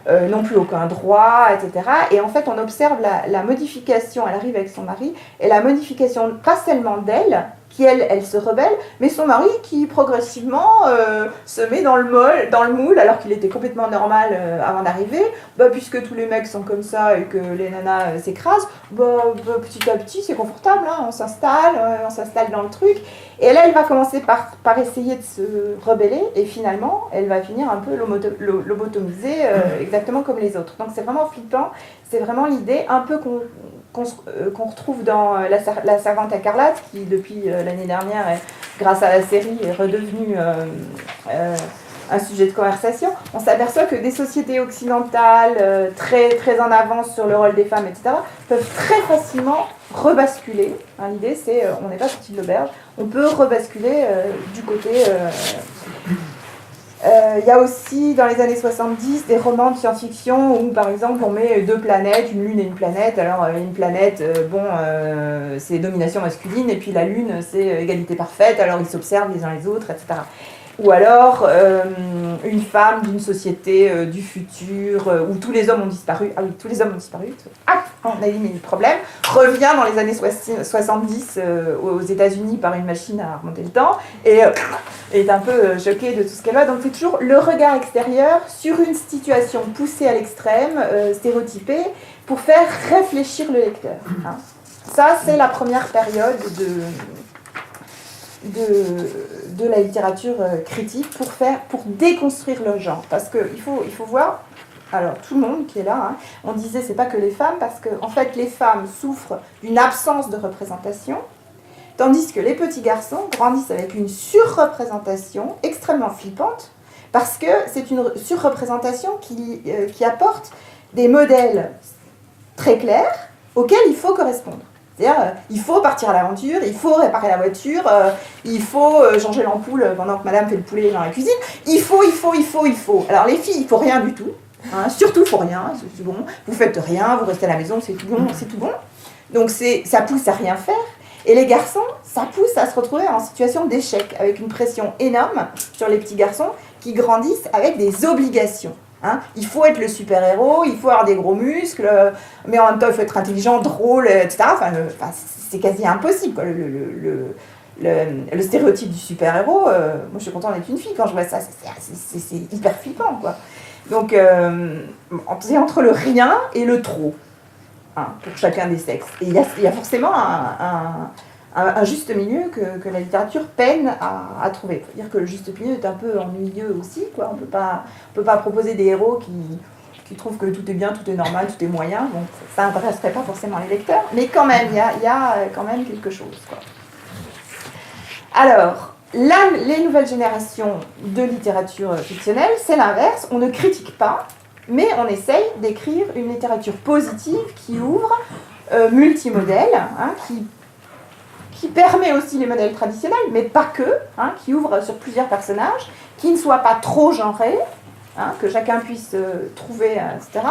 n'ont plus aucun droit, etc. Et en fait, on observe la modification, elle arrive avec son mari, et la modification pas seulement d'elle, qui elle se rebelle, mais son mari qui progressivement se met dans le moule, alors qu'il était complètement normal avant d'arriver, puisque tous les mecs sont comme ça et que les nanas s'écrasent, petit à petit c'est confortable, hein, on s'installe dans le truc, et là elle va commencer par essayer de se rebeller, et finalement elle va finir un peu lobotomisée, exactement comme les autres. Donc c'est vraiment flippant, c'est vraiment l'idée un peu qu'on retrouve dans la servante écarlate, qui depuis l'année dernière, grâce à la série, est redevenue un sujet de conversation. On s'aperçoit que des sociétés occidentales très, très en avance sur le rôle des femmes, etc., peuvent très facilement rebasculer. Hein, l'idée, c'est, on n'est pas sorti de l'auberge, on peut rebasculer du côté... Il y a aussi, dans les années 70, des romans de science-fiction où, par exemple, on met 2 planètes, une lune et une planète. Alors, une planète, c'est domination masculine, et puis la lune, c'est égalité parfaite, alors ils s'observent les uns les autres, etc. ou alors une femme d'une société du futur où tous les hommes ont disparu. Ah oui, tous les hommes ont disparu. Ah, on a éliminé le problème. Revient dans les années 70 aux États-Unis par une machine à remonter le temps et est un peu choquée de tout ce qu'elle voit. Donc c'est toujours le regard extérieur sur une situation poussée à l'extrême, stéréotypée, pour faire réfléchir le lecteur. Hein. Ça, c'est la première période de la littérature critique pour déconstruire le genre. Parce qu'il faut voir, alors tout le monde qui est là, hein, on disait c'est pas que les femmes, parce que en fait les femmes souffrent d'une absence de représentation, tandis que les petits garçons grandissent avec une surreprésentation extrêmement flippante, parce que c'est une surreprésentation qui apporte des modèles très clairs auxquels il faut correspondre. C'est-à-dire, il faut partir à l'aventure, il faut réparer la voiture, il faut changer l'ampoule pendant que madame fait le poulet dans la cuisine. Il faut. Alors les filles, il faut rien du tout. Hein, surtout, il faut rien, c'est bon. Vous faites rien, vous restez à la maison, c'est tout bon, c'est tout bon. Donc ça pousse à rien faire. Et les garçons, ça pousse à se retrouver en situation d'échec, avec une pression énorme sur les petits garçons qui grandissent avec des obligations. Hein, il faut être le super-héros, il faut avoir des gros muscles, mais en même temps il faut être intelligent, drôle, etc. C'est quasi impossible, quoi. Le stéréotype du super-héros, moi je suis contente d'être une fille quand je vois ça, c'est hyper flippant, quoi. Donc c'est entre le rien et le trop, hein, pour chacun des sexes. Et il y a forcément un juste milieu que la littérature peine à trouver. Il faut dire que le juste milieu est un peu ennuyeux aussi, quoi. On peut pas proposer des héros qui trouvent que tout est bien, tout est normal, tout est moyen. Bon, ça n'intéresserait pas forcément les lecteurs, mais quand même, il y a quand même quelque chose, quoi. Alors, les nouvelles générations de littérature fictionnelle, c'est l'inverse. On ne critique pas, mais on essaye d'écrire une littérature positive qui ouvre multimodèle, hein, qui permet aussi les modèles traditionnels, mais pas que, hein, qui ouvre sur plusieurs personnages, qui ne soit pas trop genré, hein, que chacun puisse trouver, etc.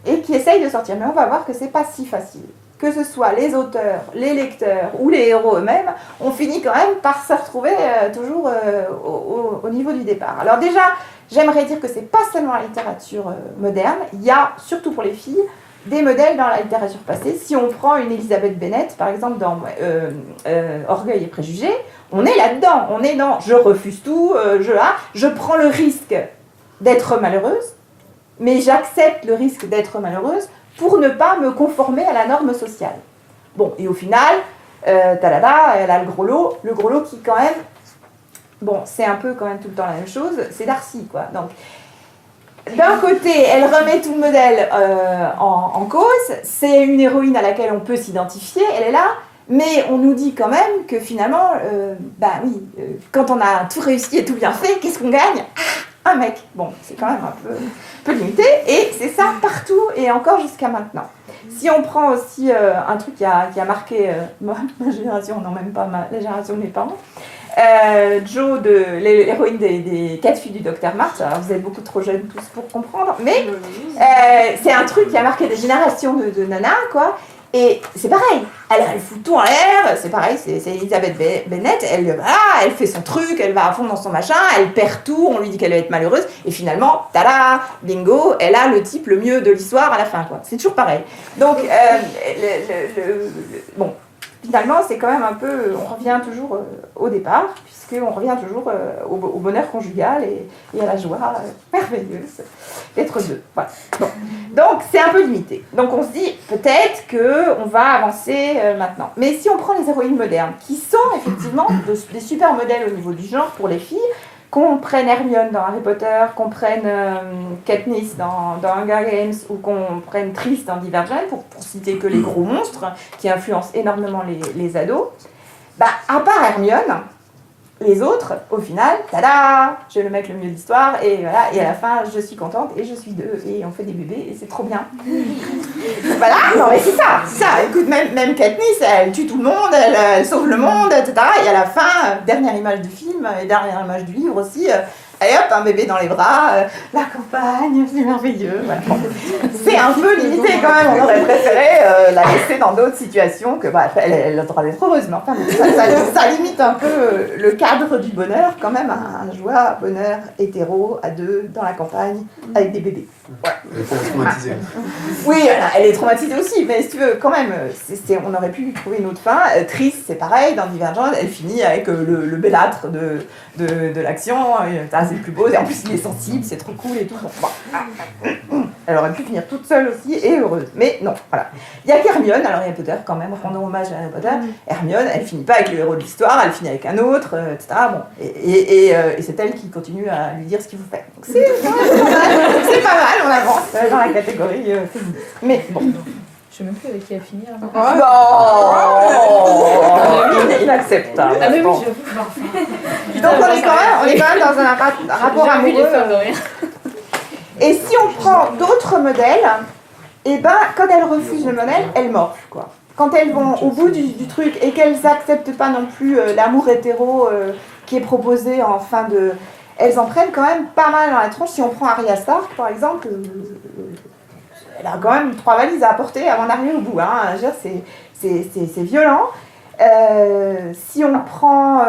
Et qui essaye de sortir. Mais on va voir que c'est pas si facile. Que ce soit les auteurs, les lecteurs ou les héros eux-mêmes, on finit quand même par se retrouver toujours au niveau du départ. Alors déjà, j'aimerais dire que c'est pas seulement la littérature moderne, il y a, surtout pour les filles, des modèles dans la littérature passée. Si on prend une Elisabeth Bennett, par exemple, dans Orgueil et préjugés, on est là-dedans. On est dans « je refuse tout, je prends le risque d'être malheureuse, mais j'accepte le risque d'être malheureuse pour ne pas me conformer à la norme sociale. » Bon, et au final, talada, elle a le gros lot qui quand même, bon, c'est un peu quand même tout le temps la même chose, c'est Darcy, quoi. Donc, d'un côté, elle remet tout le modèle en cause, c'est une héroïne à laquelle on peut s'identifier, elle est là, mais on nous dit quand même que finalement, quand on a tout réussi et tout bien fait, qu'est-ce qu'on gagne ? Un mec. Bon, c'est quand même un peu limité, et c'est ça partout, et encore jusqu'à maintenant. Si on prend aussi un truc qui a marqué ma génération, non même pas la génération de mes parents, Jo, l'héroïne des 4 filles du Dr March. Alors vous êtes beaucoup trop jeunes tous pour comprendre, mais c'est un truc qui a marqué des générations de nanas, quoi. Et c'est pareil, elle fout tout en l'air, c'est pareil, c'est Elisabeth Bennett, elle fait son truc, elle va à fond dans son machin, elle perd tout, on lui dit qu'elle va être malheureuse, et finalement, tada, bingo, elle a le type le mieux de l'histoire à la fin, quoi. C'est toujours pareil. Donc, bon, finalement, c'est quand même un peu, on revient toujours au départ, puisqu'on revient toujours au bonheur conjugal et à la joie merveilleuse d'être deux. Voilà. Bon. Donc, c'est un peu limité. Donc, on se dit, peut-être qu'on va avancer maintenant. Mais si on prend les héroïnes modernes, qui sont effectivement des super modèles au niveau du genre pour les filles, qu'on prenne Hermione dans Harry Potter, qu'on prenne Katniss dans Hunger Games, ou qu'on prenne Triss dans Divergent, pour citer que les gros monstres qui influencent énormément les ados, bah, à part Hermione, les autres, au final, tada, j'ai le mec le mieux de l'histoire, et voilà, et à la fin, je suis contente, et je suis deux, et on fait des bébés, et c'est trop bien. Voilà, non mais c'est ça, écoute, même Katniss, elle tue tout le monde, elle sauve le monde, etc., et à la fin, dernière image du film, et dernière image du livre aussi, allez hop, un bébé dans les bras, la campagne, c'est merveilleux. Voilà. Bon. C'est un peu limité quand même, on aurait préféré la laisser dans d'autres situations que elle a le droit d'être heureuse, mais enfin ça limite un peu le cadre du bonheur quand même, un joie, bonheur, hétéro, à deux, dans la campagne, avec des bébés. Ouais. Elle est traumatisée. Oui, elle est traumatisée aussi, mais si tu veux, quand même, on aurait pu trouver une autre fin. Tris, c'est pareil, dans Divergent, elle finit avec le bellâtre de l'action, c'est le plus beau, et en plus il est sensible, c'est trop cool et tout. Bon. Elle aurait pu finir toute seule aussi et heureuse, mais non, voilà. Il y a qu'Hermione, alors Harry Potter quand même, rendons hommage à Harry Potter. Hermione, elle finit pas avec le héros de l'histoire, elle finit avec un autre, etc. Bon, et c'est elle qui continue à lui dire ce qu'il faut faire. Donc c'est pas mal, on avance dans la catégorie féminine. Mais bon. Je sais même plus avec qui elle finit. Oh, inacceptable. Ah mais oui, Bon. j'avoue. Donc on est quand même dans un rapport amoureux. Et si on prend d'autres modèles, et ben quand elles refusent le modèle, elles morfent quoi. Quand elles vont au bout du truc et qu'elles n'acceptent pas non plus l'amour hétéro qui est proposé en fin de... Elles en prennent quand même pas mal dans la tronche. Si on prend Arya Stark par exemple, elle a quand même 3 valises à apporter avant d'arriver au bout. Hein. C'est violent. Si on prend...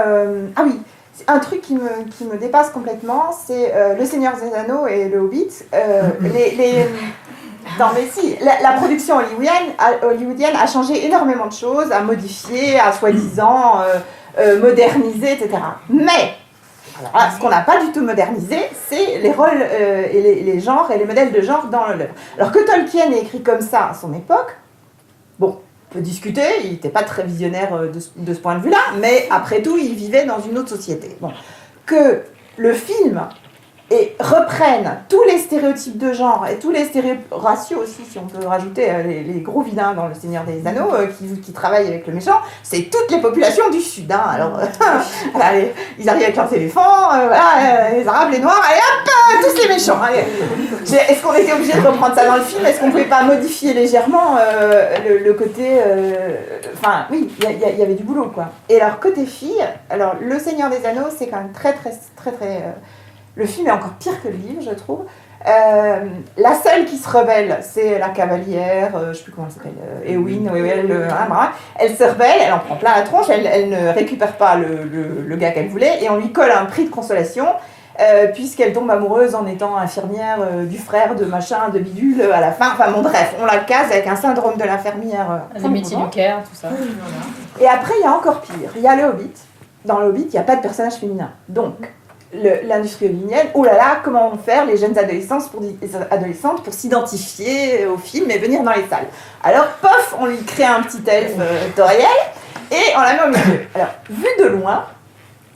ah oui, un truc qui me dépasse complètement, c'est Le Seigneur des Anneaux et Le Hobbit. Non mais si, la production hollywoodienne a changé énormément de choses, a modifié, a soi-disant modernisé, etc. Mais, alors là, ce qu'on n'a pas du tout modernisé, c'est les rôles et les genres et les modèles de genre dans l'œuvre. Alors que Tolkien ait écrit comme ça à son époque, bon, on peut discuter, il n'était pas très visionnaire de ce point de vue-là, mais après tout, il vivait dans une autre société. Bon. Que le film reprenne tous les stéréotypes de genre et tous les ratios aussi, si on peut rajouter les gros vilains dans Le Seigneur des Anneaux qui travaillent avec le méchant, c'est toutes les populations du Sud. Hein. Alors, ils arrivent avec leurs éléphants, les Arabes, les Noirs, allez hop, tous les méchants. Allez. Est-ce qu'on était obligé de reprendre ça dans le film? Est-ce qu'on ne pouvait pas modifier légèrement le côté... Enfin, oui, il y avait du boulot, quoi. Et alors, côté filles, alors, Le Seigneur des Anneaux, c'est quand même très... Le film est encore pire que le livre, je trouve. La seule qui se rebelle, c'est la cavalière, je ne sais plus comment elle s'appelle, Éowyn, elle se rebelle, elle en prend plein la tronche, elle ne récupère pas le gars qu'elle voulait, et on lui colle un prix de consolation, puisqu'elle tombe amoureuse en étant infirmière du frère de machin, de bidule à la fin. Enfin bon, bref, on la case avec un syndrome de l'infirmière. Les métiers du Caire, tout ça. Et après, il y a encore pire, il y a le Hobbit. Dans le Hobbit, il n'y a pas de personnage féminin. Donc, l'industrie hollywoodienne, oh là là, comment vont faire les jeunes adolescentes pour s'identifier au film et venir dans les salles. Alors, pof, on lui crée un petit elfe Toriel et on la met au milieu. Alors, vu de loin,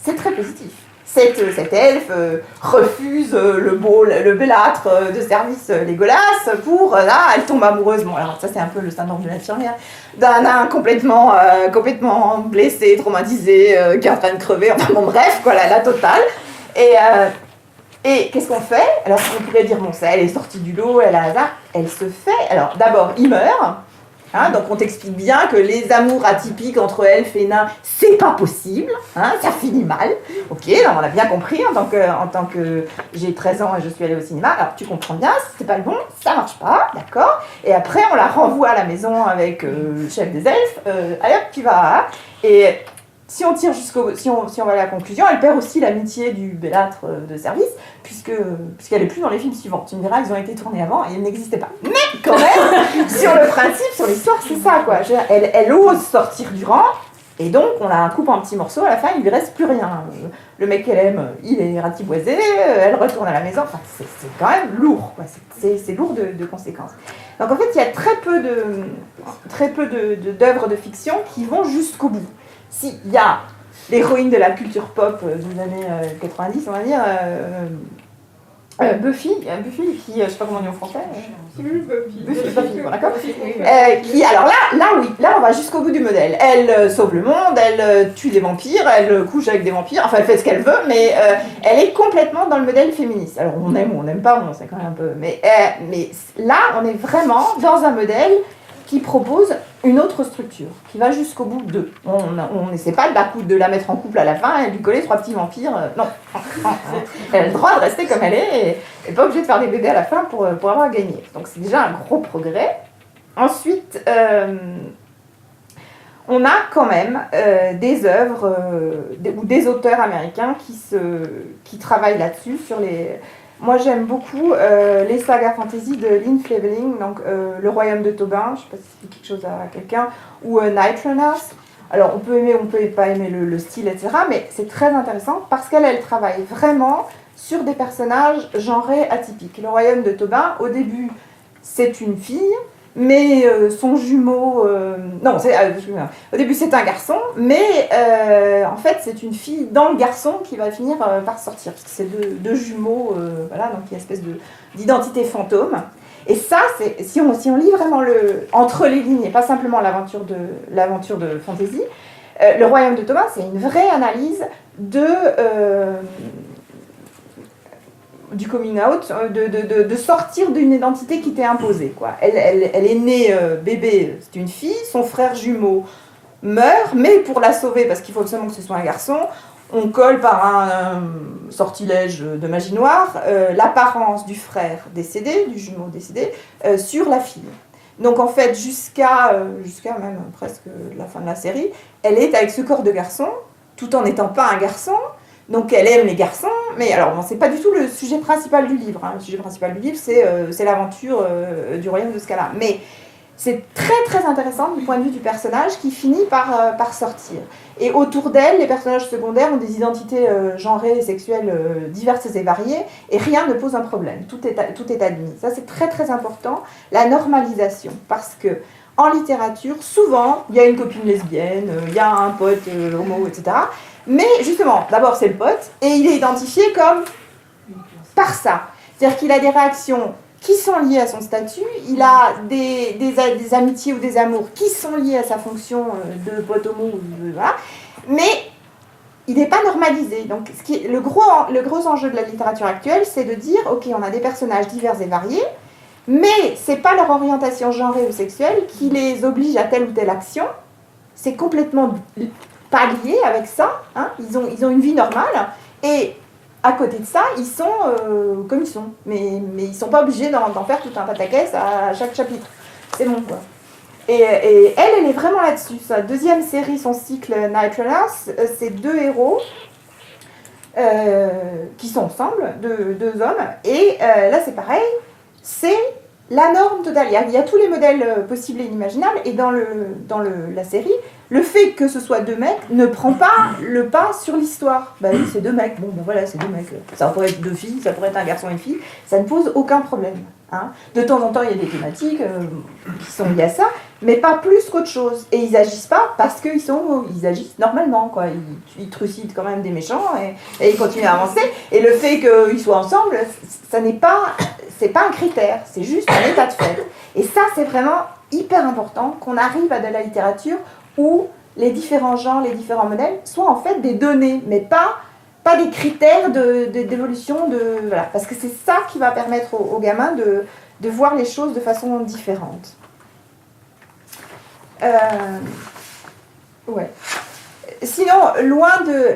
c'est très positif. Cet elfe refuse le bellâtre de service Légolas pour, là, elle tombe amoureuse. Bon, alors ça c'est un peu le syndrome de l'infirmière, d'un nain complètement blessé, traumatisé, qui est en train de crever, enfin bon bref, quoi, la totale. Et qu'est-ce qu'on fait? Alors on pourrait dire, bon, ça, elle est sortie du lot, elle a hasard, elle se fait, alors d'abord il meurt, hein, donc on t'explique bien que les amours atypiques entre elfes et nains, c'est pas possible, hein, ça finit mal, ok, on l'a bien compris en tant que j'ai 13 ans et je suis allée au cinéma, alors tu comprends bien, c'est pas le bon, ça marche pas, d'accord, et après on la renvoie à la maison avec le chef des elfes, allez hop, tu vas, et... Si on tire si on va à la conclusion, elle perd aussi l'amitié du bellâtre de service, puisqu'elle n'est plus dans les films suivants. Tu me diras, ils ont été tournés avant et ils n'existaient pas. Mais quand même, sur le principe, sur l'histoire, c'est ça, quoi. Elle ose sortir du rang, et donc on la coupe en petits morceaux, à la fin, il lui reste plus rien. Le mec qu'elle aime, il est ratiboisé, elle retourne à la maison, enfin, c'est quand même lourd, quoi. C'est lourd de conséquences. Donc en fait, il y a très peu d'œuvres de fiction qui vont jusqu'au bout. Si, il y a l'héroïne de la culture pop des années 90, on va dire, Buffy, qui, je sais pas comment on dit en français. Buffy, bon, d'accord. Qui, alors là, oui, là on va jusqu'au bout du modèle. Elle sauve le monde, elle tue des vampires, elle couche avec des vampires, enfin elle fait ce qu'elle veut, mais elle est complètement dans le modèle féministe. Alors on aime ou on n'aime pas, on sait quand même un peu. Mais là, on est vraiment dans un modèle qui propose une autre structure qui va jusqu'au bout d'eux. On n'essaie pas de la mettre en couple à la fin et de lui coller 3 petits vampires. Non. Elle a le droit de rester comme elle est et pas obligée de faire des bébés à la fin pour avoir gagné. Donc c'est déjà un gros progrès. Ensuite, on a quand même des œuvres ou des auteurs américains qui travaillent là-dessus. Moi, j'aime beaucoup les sagas fantasy de Lynn Fleveling, donc Le Royaume de Tobin, je ne sais pas si c'est quelque chose à quelqu'un, ou Night Runners. Alors, on peut aimer, on peut pas aimer le style, etc. Mais c'est très intéressant parce qu'elle travaille vraiment sur des personnages genrés atypiques. Le Royaume de Tobin, au début, c'est une fille, mais son jumeau... au début, c'est un garçon, mais en fait, c'est une fille dans le garçon qui va finir par sortir, parce que c'est deux jumeaux, voilà, donc il y a une espèce d'identité fantôme. Et ça, si on lit vraiment entre les lignes, et pas simplement l'aventure de fantasy, Le Royaume de Tobin, c'est une vraie analyse du coming out, de sortir d'une identité qui t'est imposée, quoi. Elle est née bébé, c'est une fille, son frère jumeau meurt, mais pour la sauver, parce qu'il faut absolument que ce soit un garçon, on colle par un sortilège de magie noire l'apparence du frère décédé, du jumeau décédé, sur la fille. Donc en fait, jusqu'à même presque la fin de la série, elle est avec ce corps de garçon, tout en n'étant pas un garçon. Donc elle aime les garçons, mais alors bon, c'est pas du tout le sujet principal du livre. Hein. Le sujet principal du livre, c'est l'aventure du royaume de Scala. Mais c'est très très intéressant du point de vue du personnage qui finit par sortir. Et autour d'elle, les personnages secondaires ont des identités genrées et sexuelles diverses et variées, et rien ne pose un problème. Tout est admis. Ça, c'est très très important, la normalisation. Parce que en littérature, souvent, il y a une copine lesbienne, il y a un pote homo, etc. Mais justement, d'abord c'est le pote, et il est identifié comme par ça. C'est-à-dire qu'il a des réactions qui sont liées à son statut, il a des amitiés ou des amours qui sont liés à sa fonction de pote homo, voilà, mais il n'est pas normalisé. Donc le gros enjeu de la littérature actuelle, c'est de dire, ok, on a des personnages divers et variés, mais c'est pas leur orientation genrée ou sexuelle qui les oblige à telle ou telle action, c'est complètement pas liés avec ça, hein. Ils ont une vie normale, et à côté de ça, ils sont comme ils sont, mais ils sont pas obligés d'en faire tout un pataquès à chaque chapitre. C'est bon, quoi. Et elle est vraiment là-dessus. Sa deuxième série, son cycle Night Runners, c'est 2 héros qui sont ensemble, deux hommes, et là c'est pareil, c'est la norme totale. Il y a tous les modèles possibles et inimaginables, et dans la série, le fait que ce soit 2 mecs ne prend pas le pas sur l'histoire. Bah oui, c'est 2 mecs, bon ben voilà, c'est 2 mecs. Ça pourrait être 2 filles, ça pourrait être un garçon et une fille, ça ne pose aucun problème. Hein. De temps en temps, il y a des thématiques qui sont liées à ça, mais pas plus qu'autre chose. Et ils agissent pas parce ils agissent normalement, quoi. Ils trucident quand même des méchants et ils continuent à avancer. Et le fait qu'ils soient ensemble, c'est pas un critère, c'est juste un état de fait. Et ça, c'est vraiment hyper important qu'on arrive à de la littérature où les différents genres, les différents modèles soient en fait des données, mais pas des critères d'évolution, voilà. Parce que c'est ça qui va permettre aux gamins de voir les choses de façon différente. Ouais. Sinon, loin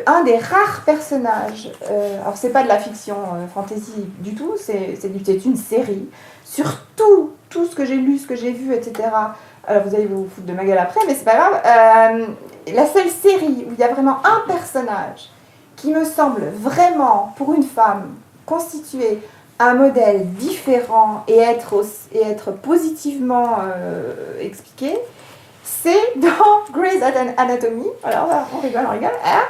un des rares personnages, alors c'est pas de la fiction fantasy du tout, c'est une série, sur tout ce que j'ai lu, ce que j'ai vu, etc. Alors vous allez vous foutre de ma gueule après, mais c'est pas grave. La seule série où il y a vraiment un personnage qui me semble vraiment, pour une femme, constituer un modèle différent et être positivement expliqué, c'est dans Grey's Anatomy. Alors là, on rigole. Hein,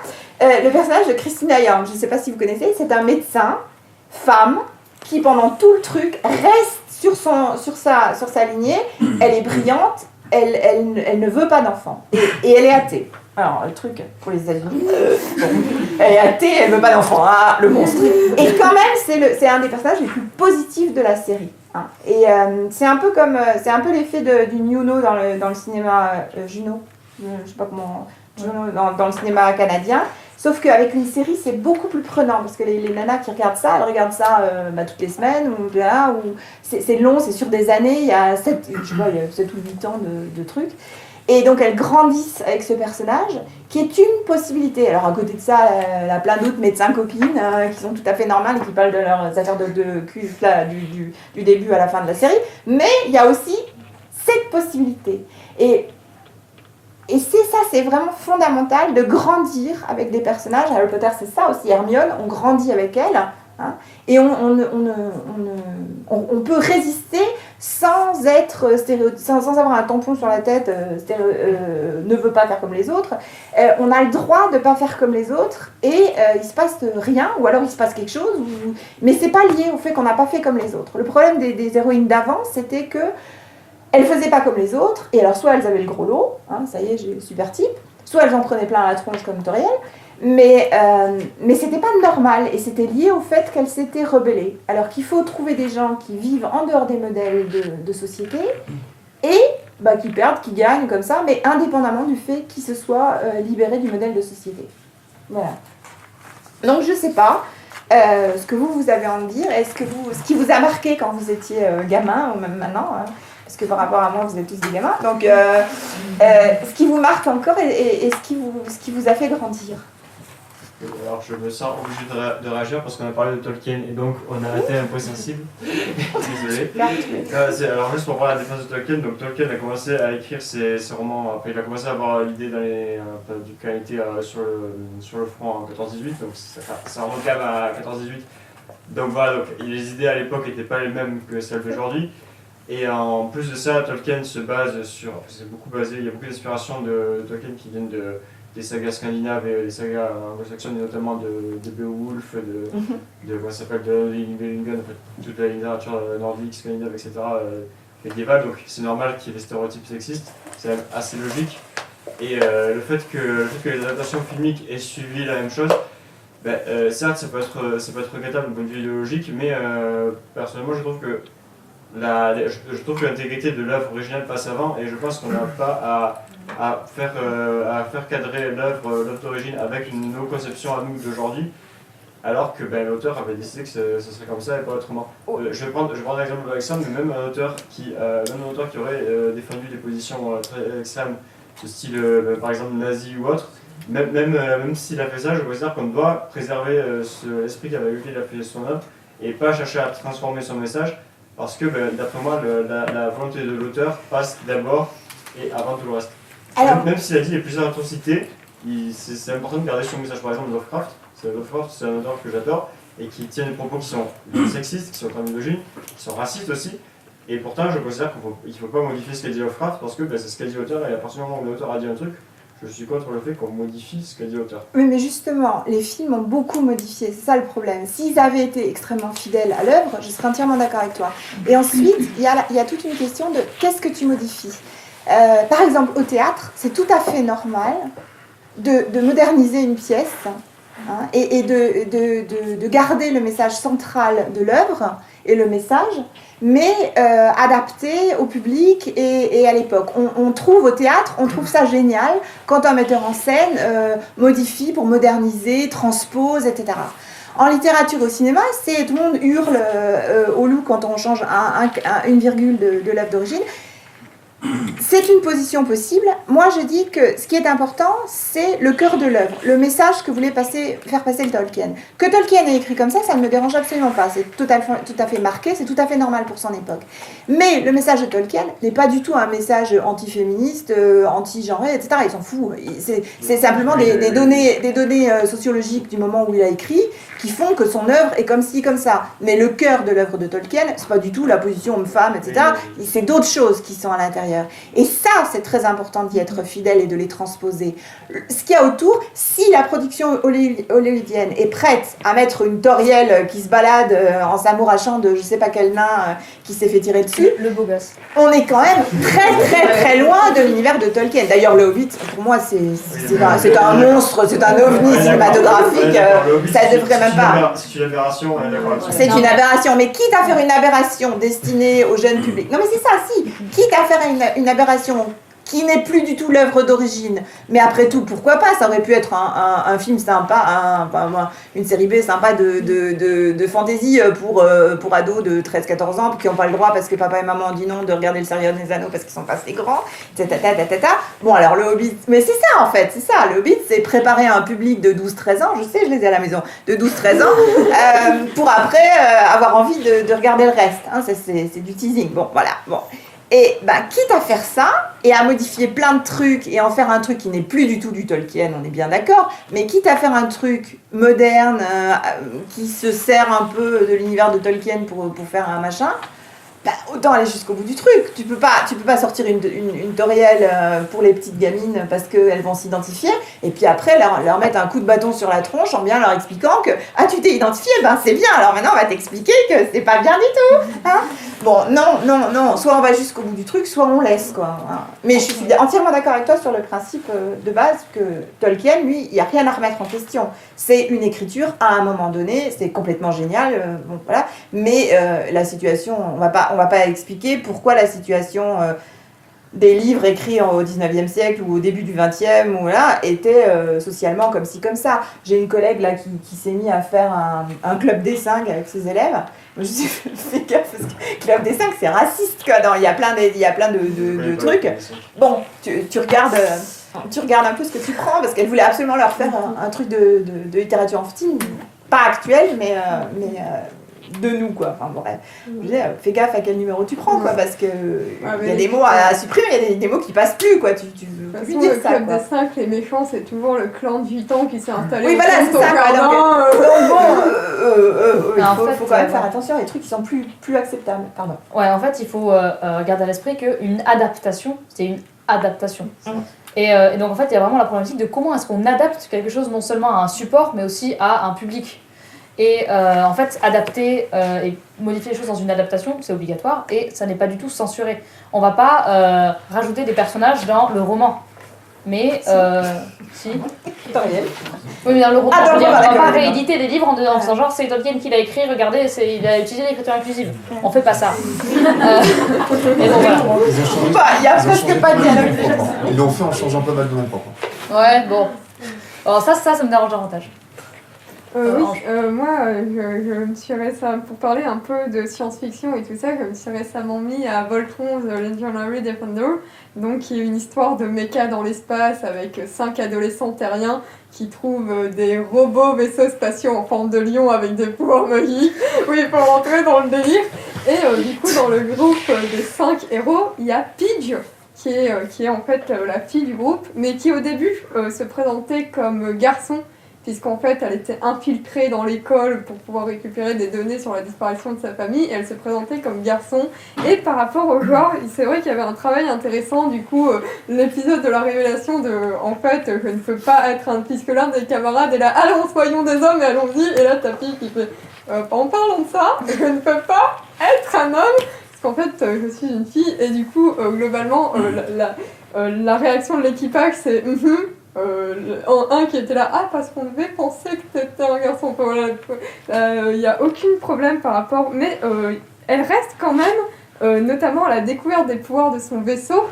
le personnage de Christina Young, je ne sais pas si vous connaissez, c'est un médecin, femme, qui pendant tout le truc reste sur sa lignée. Elle est brillante, elle ne veut pas d'enfant. Et elle est athée. Alors, le truc pour les États-Unis, elle est athée, elle veut pas d'enfant. Ah, le monstre. Et quand même, c'est un des personnages les plus positifs de la série. Hein. Et c'est un peu l'effet du Juno dans le cinéma Juno. Je sais pas comment. Juno dans le cinéma canadien. Sauf qu'avec une série, c'est beaucoup plus prenant, parce que les nanas qui regardent ça, elles regardent ça toutes les semaines, ou c'est long, c'est sur des années, il y a 7 ou 8 ans de trucs. Et donc elles grandissent avec ce personnage, qui est une possibilité. Alors à côté de ça, elle a plein d'autres médecins copines qui sont tout à fait normales et qui parlent de leurs affaires de cul là, du début à la fin de la série. Mais il y a aussi cette possibilité. Et c'est vraiment fondamental de grandir avec des personnages. Harry Potter, c'est ça aussi. Hermione, on grandit avec elle. Hein, et on peut résister sans être sans avoir un tampon sur la tête, ne veut pas faire comme les autres. On a le droit de ne pas faire comme les autres et il se passe rien, ou alors il se passe quelque chose, mais c'est pas lié au fait qu'on n'a pas fait comme les autres. Le problème des héroïnes d'avant, c'était que elles faisaient pas comme les autres, et alors soit elles avaient le gros lot, hein, ça y est, j'ai le super type, soit elles en prenaient plein à la tronche comme Toriel, mais c'était pas normal, et c'était lié au fait qu'elles s'étaient rebellées. Alors qu'il faut trouver des gens qui vivent en dehors des modèles de société, et qui perdent, qui gagnent comme ça, mais indépendamment du fait qu'ils se soient libérés du modèle de société. Voilà. Donc je sais pas ce que vous avez à en dire, ce qui vous a marqué quand vous étiez gamin, ou même maintenant, hein, parce que par rapport à moi, vous êtes tous des gamins, donc ce qui vous marque encore et ce qui vous a fait grandir. Alors je me sens obligé de réagir parce qu'on a parlé de Tolkien et donc on a atteint un point sensible. Désolé. Alors juste pour parler de la défense de Tolkien, donc Tolkien a commencé à écrire ses romans, après il a commencé à avoir l'idée dans quand il était sur le front en 14-18, donc ça remonte quand même à 14-18. Donc voilà, donc, les idées à l'époque n'étaient pas les mêmes que celles d'aujourd'hui. Et en plus de ça, Tolkien se base sur, il y a beaucoup d'inspirations de Tolkien qui viennent des sagas scandinaves et des sagas anglo-saxonnes, et notamment de Beowulf, de Nibelungen, toute la littérature nordique, scandinave, etc., médiévale. Donc c'est normal qu'il y ait des stéréotypes sexistes, c'est assez logique. Et le fait que les adaptations filmiques aient suivi la même chose, certes ça peut être regrettable d'un point de vue idéologique, mais personnellement je trouve que l'intégrité de l'œuvre originale passe avant, et je pense qu'on n'a pas à faire cadrer l'œuvre d'origine avec une nos conception à nous d'aujourd'hui, alors que l'auteur avait décidé que ce serait comme ça et pas autrement. Je vais prendre un exemple d'Alexandre, mais même un auteur qui aurait défendu des positions très extrêmes, de style par exemple nazi ou autre, même s'il a fait ça, je considère qu'on doit préserver l'esprit avec lequel il a fait son œuvre et pas chercher à transformer son message. Parce que, d'après moi, la volonté de l'auteur passe d'abord et avant tout le reste. Alors, même s'il a dit les plusieurs atrocités, c'est important de garder son message. Par exemple, Lovecraft, c'est un auteur que j'adore, et qui tient des propos qui sont sexistes, qui sont misogynes, qui sont racistes aussi. Et pourtant, je considère qu'il ne faut pas modifier ce qu'a dit Lovecraft, parce que c'est ce qu'a dit l'auteur, et à partir du moment où l'auteur a dit un truc, je suis contre le fait qu'on modifie ce qu'a dit l'auteur. Oui, mais justement, les films ont beaucoup modifié, c'est ça le problème. S'ils avaient été extrêmement fidèles à l'œuvre, je serais entièrement d'accord avec toi. Et ensuite, il y a toute une question de qu'est-ce que tu modifies. Par exemple, au théâtre, c'est tout à fait normal de moderniser une pièce, hein, et de garder le message central de l'œuvre et le message, mais adapté au public et à l'époque. On trouve au théâtre, on trouve ça génial quand un metteur en scène modifie pour moderniser, transpose, etc. En littérature, au cinéma, tout le monde hurle au loup quand on change une virgule de l'œuvre d'origine. C'est une position possible. Moi, je dis que ce qui est important, c'est le cœur de l'œuvre, le message que voulait faire passer le Tolkien. Que Tolkien ait écrit comme ça ne me dérange absolument pas. C'est tout à fait marqué, c'est tout à fait normal pour son époque. Mais le message de Tolkien n'est pas du tout un message anti-féministe, anti-genré, etc. Il s'en fout. C'est simplement des données sociologiques du moment où il a écrit qui font que son œuvre est comme ci, comme ça. Mais le cœur de l'œuvre de Tolkien, c'est pas du tout la position homme-femme, etc. C'est d'autres choses qui sont à l'intérieur. Et ça, c'est très important d'y être fidèle et de les transposer. Ce qu'il y a autour, si la production hollywoodienne est prête à mettre une Toriel qui se balade en s'amourachant de je sais pas quel nain qui s'est fait tirer dessus, le beau gosse, on est quand même très loin de l'univers de Tolkien. D'ailleurs, le Hobbit, pour moi, c'est un monstre, c'est un ovni cinématographique. Ça devrait même pas. C'est une aberration, c'est une aberration, mais quitte à faire une aberration destinée au jeune public. Non, mais c'est ça, si. Quitte à faire une aberration qui n'est plus du tout l'œuvre d'origine. Mais après tout, pourquoi pas? Ça aurait pu être un film sympa, une série B sympa de fantasy pour ados de 13-14 ans qui n'ont pas le droit parce que papa et maman ont dit non de regarder Le Seigneur des Anneaux parce qu'ils sont pas assez grands, Bon, alors le Hobbit, mais c'est ça en fait, c'est ça. Le Hobbit, c'est préparer un public de 12-13 ans, je sais, je les ai à la maison, de 12-13 ans, pour après avoir envie de regarder le reste. Hein, c'est du teasing. Bon, voilà. Bon. Et quitte à faire ça, et à modifier plein de trucs, et en faire un truc qui n'est plus du tout du Tolkien, on est bien d'accord, mais quitte à faire un truc moderne, qui se sert un peu de l'univers de Tolkien pour faire un machin, autant aller jusqu'au bout du truc. Tu peux pas sortir une tutoriel pour les petites gamines parce qu'elles vont s'identifier, et puis après leur mettre un coup de bâton sur la tronche en bien leur expliquant que « Ah, tu t'es identifié, c'est bien, alors maintenant on va t'expliquer que c'est pas bien du tout hein !» Bon, non, soit on va jusqu'au bout du truc, soit on laisse, quoi. Hein. Mais je suis entièrement d'accord avec toi sur le principe de base que Tolkien, lui, il n'y a rien à remettre en question. C'est une écriture à un moment donné, c'est complètement génial, bon, voilà. Mais la situation, on va pas expliquer pourquoi la situation des livres écrits au 19e siècle ou au début du 20e était socialement comme ci, comme ça. J'ai une collègue là qui s'est mise à faire un club des 5 avec ses élèves. Je dis, fais gaffe, parce que club des 5, c'est raciste, quoi. Il y a plein de trucs. Bon, tu regardes un peu ce que tu prends, parce qu'elle voulait absolument leur faire un truc de littérature enfantine, pas actuelle, mais de nous, quoi. Enfin, bref. Je disais, fais gaffe à quel numéro tu prends, quoi, parce que il y a des mots à supprimer, il y a des mots qui passent plus, quoi. Tu veux plus dire ça, le club quoi. des 5, les méchants, c'est toujours le clan de 8 ans qui s'est installé. Oui, voilà, c'est ça. Il faut quand même faire ouais. attention, les trucs qui sont plus acceptables. Pardon. Ouais, en fait, il faut garder à l'esprit qu'une adaptation, c'est une adaptation. Et donc, en fait, il y a vraiment la problématique de comment est-ce qu'on adapte quelque chose non seulement à un support, mais aussi à un public. Et en fait, adapter et modifier les choses dans une adaptation, c'est obligatoire et ça n'est pas du tout censuré. On va pas rajouter des personnages dans le roman. Mais si. Tutoriel. Oui, mais dans le roman, Ah, je veux dire, on va pas d'accord. rééditer des livres en disant genre c'est Tolkien qui l'a écrit, regardez, il a utilisé l'écriture inclusive. On fait pas ça. Mais bon, voilà. Il y a presque pas de dialogue. Ils l'ont fait en changeant pas mal de noms propres. Ouais, bon. Alors ça me dérange davantage. Moi, je me suis récemment, pour parler un peu de science-fiction et tout ça, je me suis récemment mis à Voltron, The Legendary Defender, donc qui est une histoire de méca dans l'espace avec 5 adolescents terriens qui trouvent des robots vaisseaux spatiaux en forme de lion avec des pouvoirs magiques. Oui, pour rentrer dans le délire. Et du coup, dans le groupe des 5 héros, il y a Pidge, qui est en fait la fille du groupe, mais qui au début se présentait comme garçon, puisqu'en fait elle était infiltrée dans l'école pour pouvoir récupérer des données sur la disparition de sa famille, et elle se présentait comme garçon. Et par rapport au genre, c'est vrai qu'il y avait un travail intéressant, du coup l'épisode de la révélation de en fait je ne peux pas être un, puisque l'un des camarades est là, allons soyons des hommes et allons-y, et là ta fille qui fait en parlant de ça, je ne peux pas être un homme parce qu'en fait je suis une fille, et du coup globalement la réaction de l'équipage c'est un qui était là, parce qu'on devait penser que t'étais un garçon. Voilà, y a aucun problème par rapport, mais elle reste quand même, notamment à la découverte des pouvoirs de son vaisseau,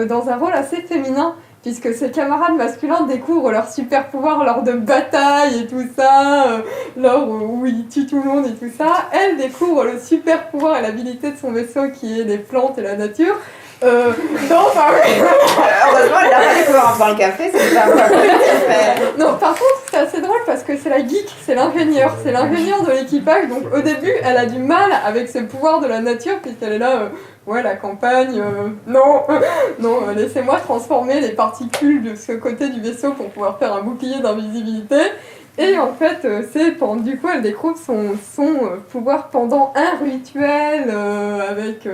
dans un rôle assez féminin, puisque ses camarades masculins découvrent leurs super pouvoirs lors de batailles et tout ça, lors où ils tuent tout le monde et tout ça. Elle découvre le super pouvoir et l'habilité de son vaisseau qui est les plantes et la nature. Heureusement, il a pas découvert en faisant le café, c'est pas un Non, par contre, c'est assez drôle parce que c'est la geek, c'est l'ingénieur de l'équipage. Donc au début, elle a du mal avec ce pouvoir de la nature, puisqu'elle est là, la campagne, non, laissez-moi transformer les particules de ce côté du vaisseau pour pouvoir faire un bouclier d'invisibilité. Et en fait, du coup, elle découvre son pouvoir pendant un rituel avec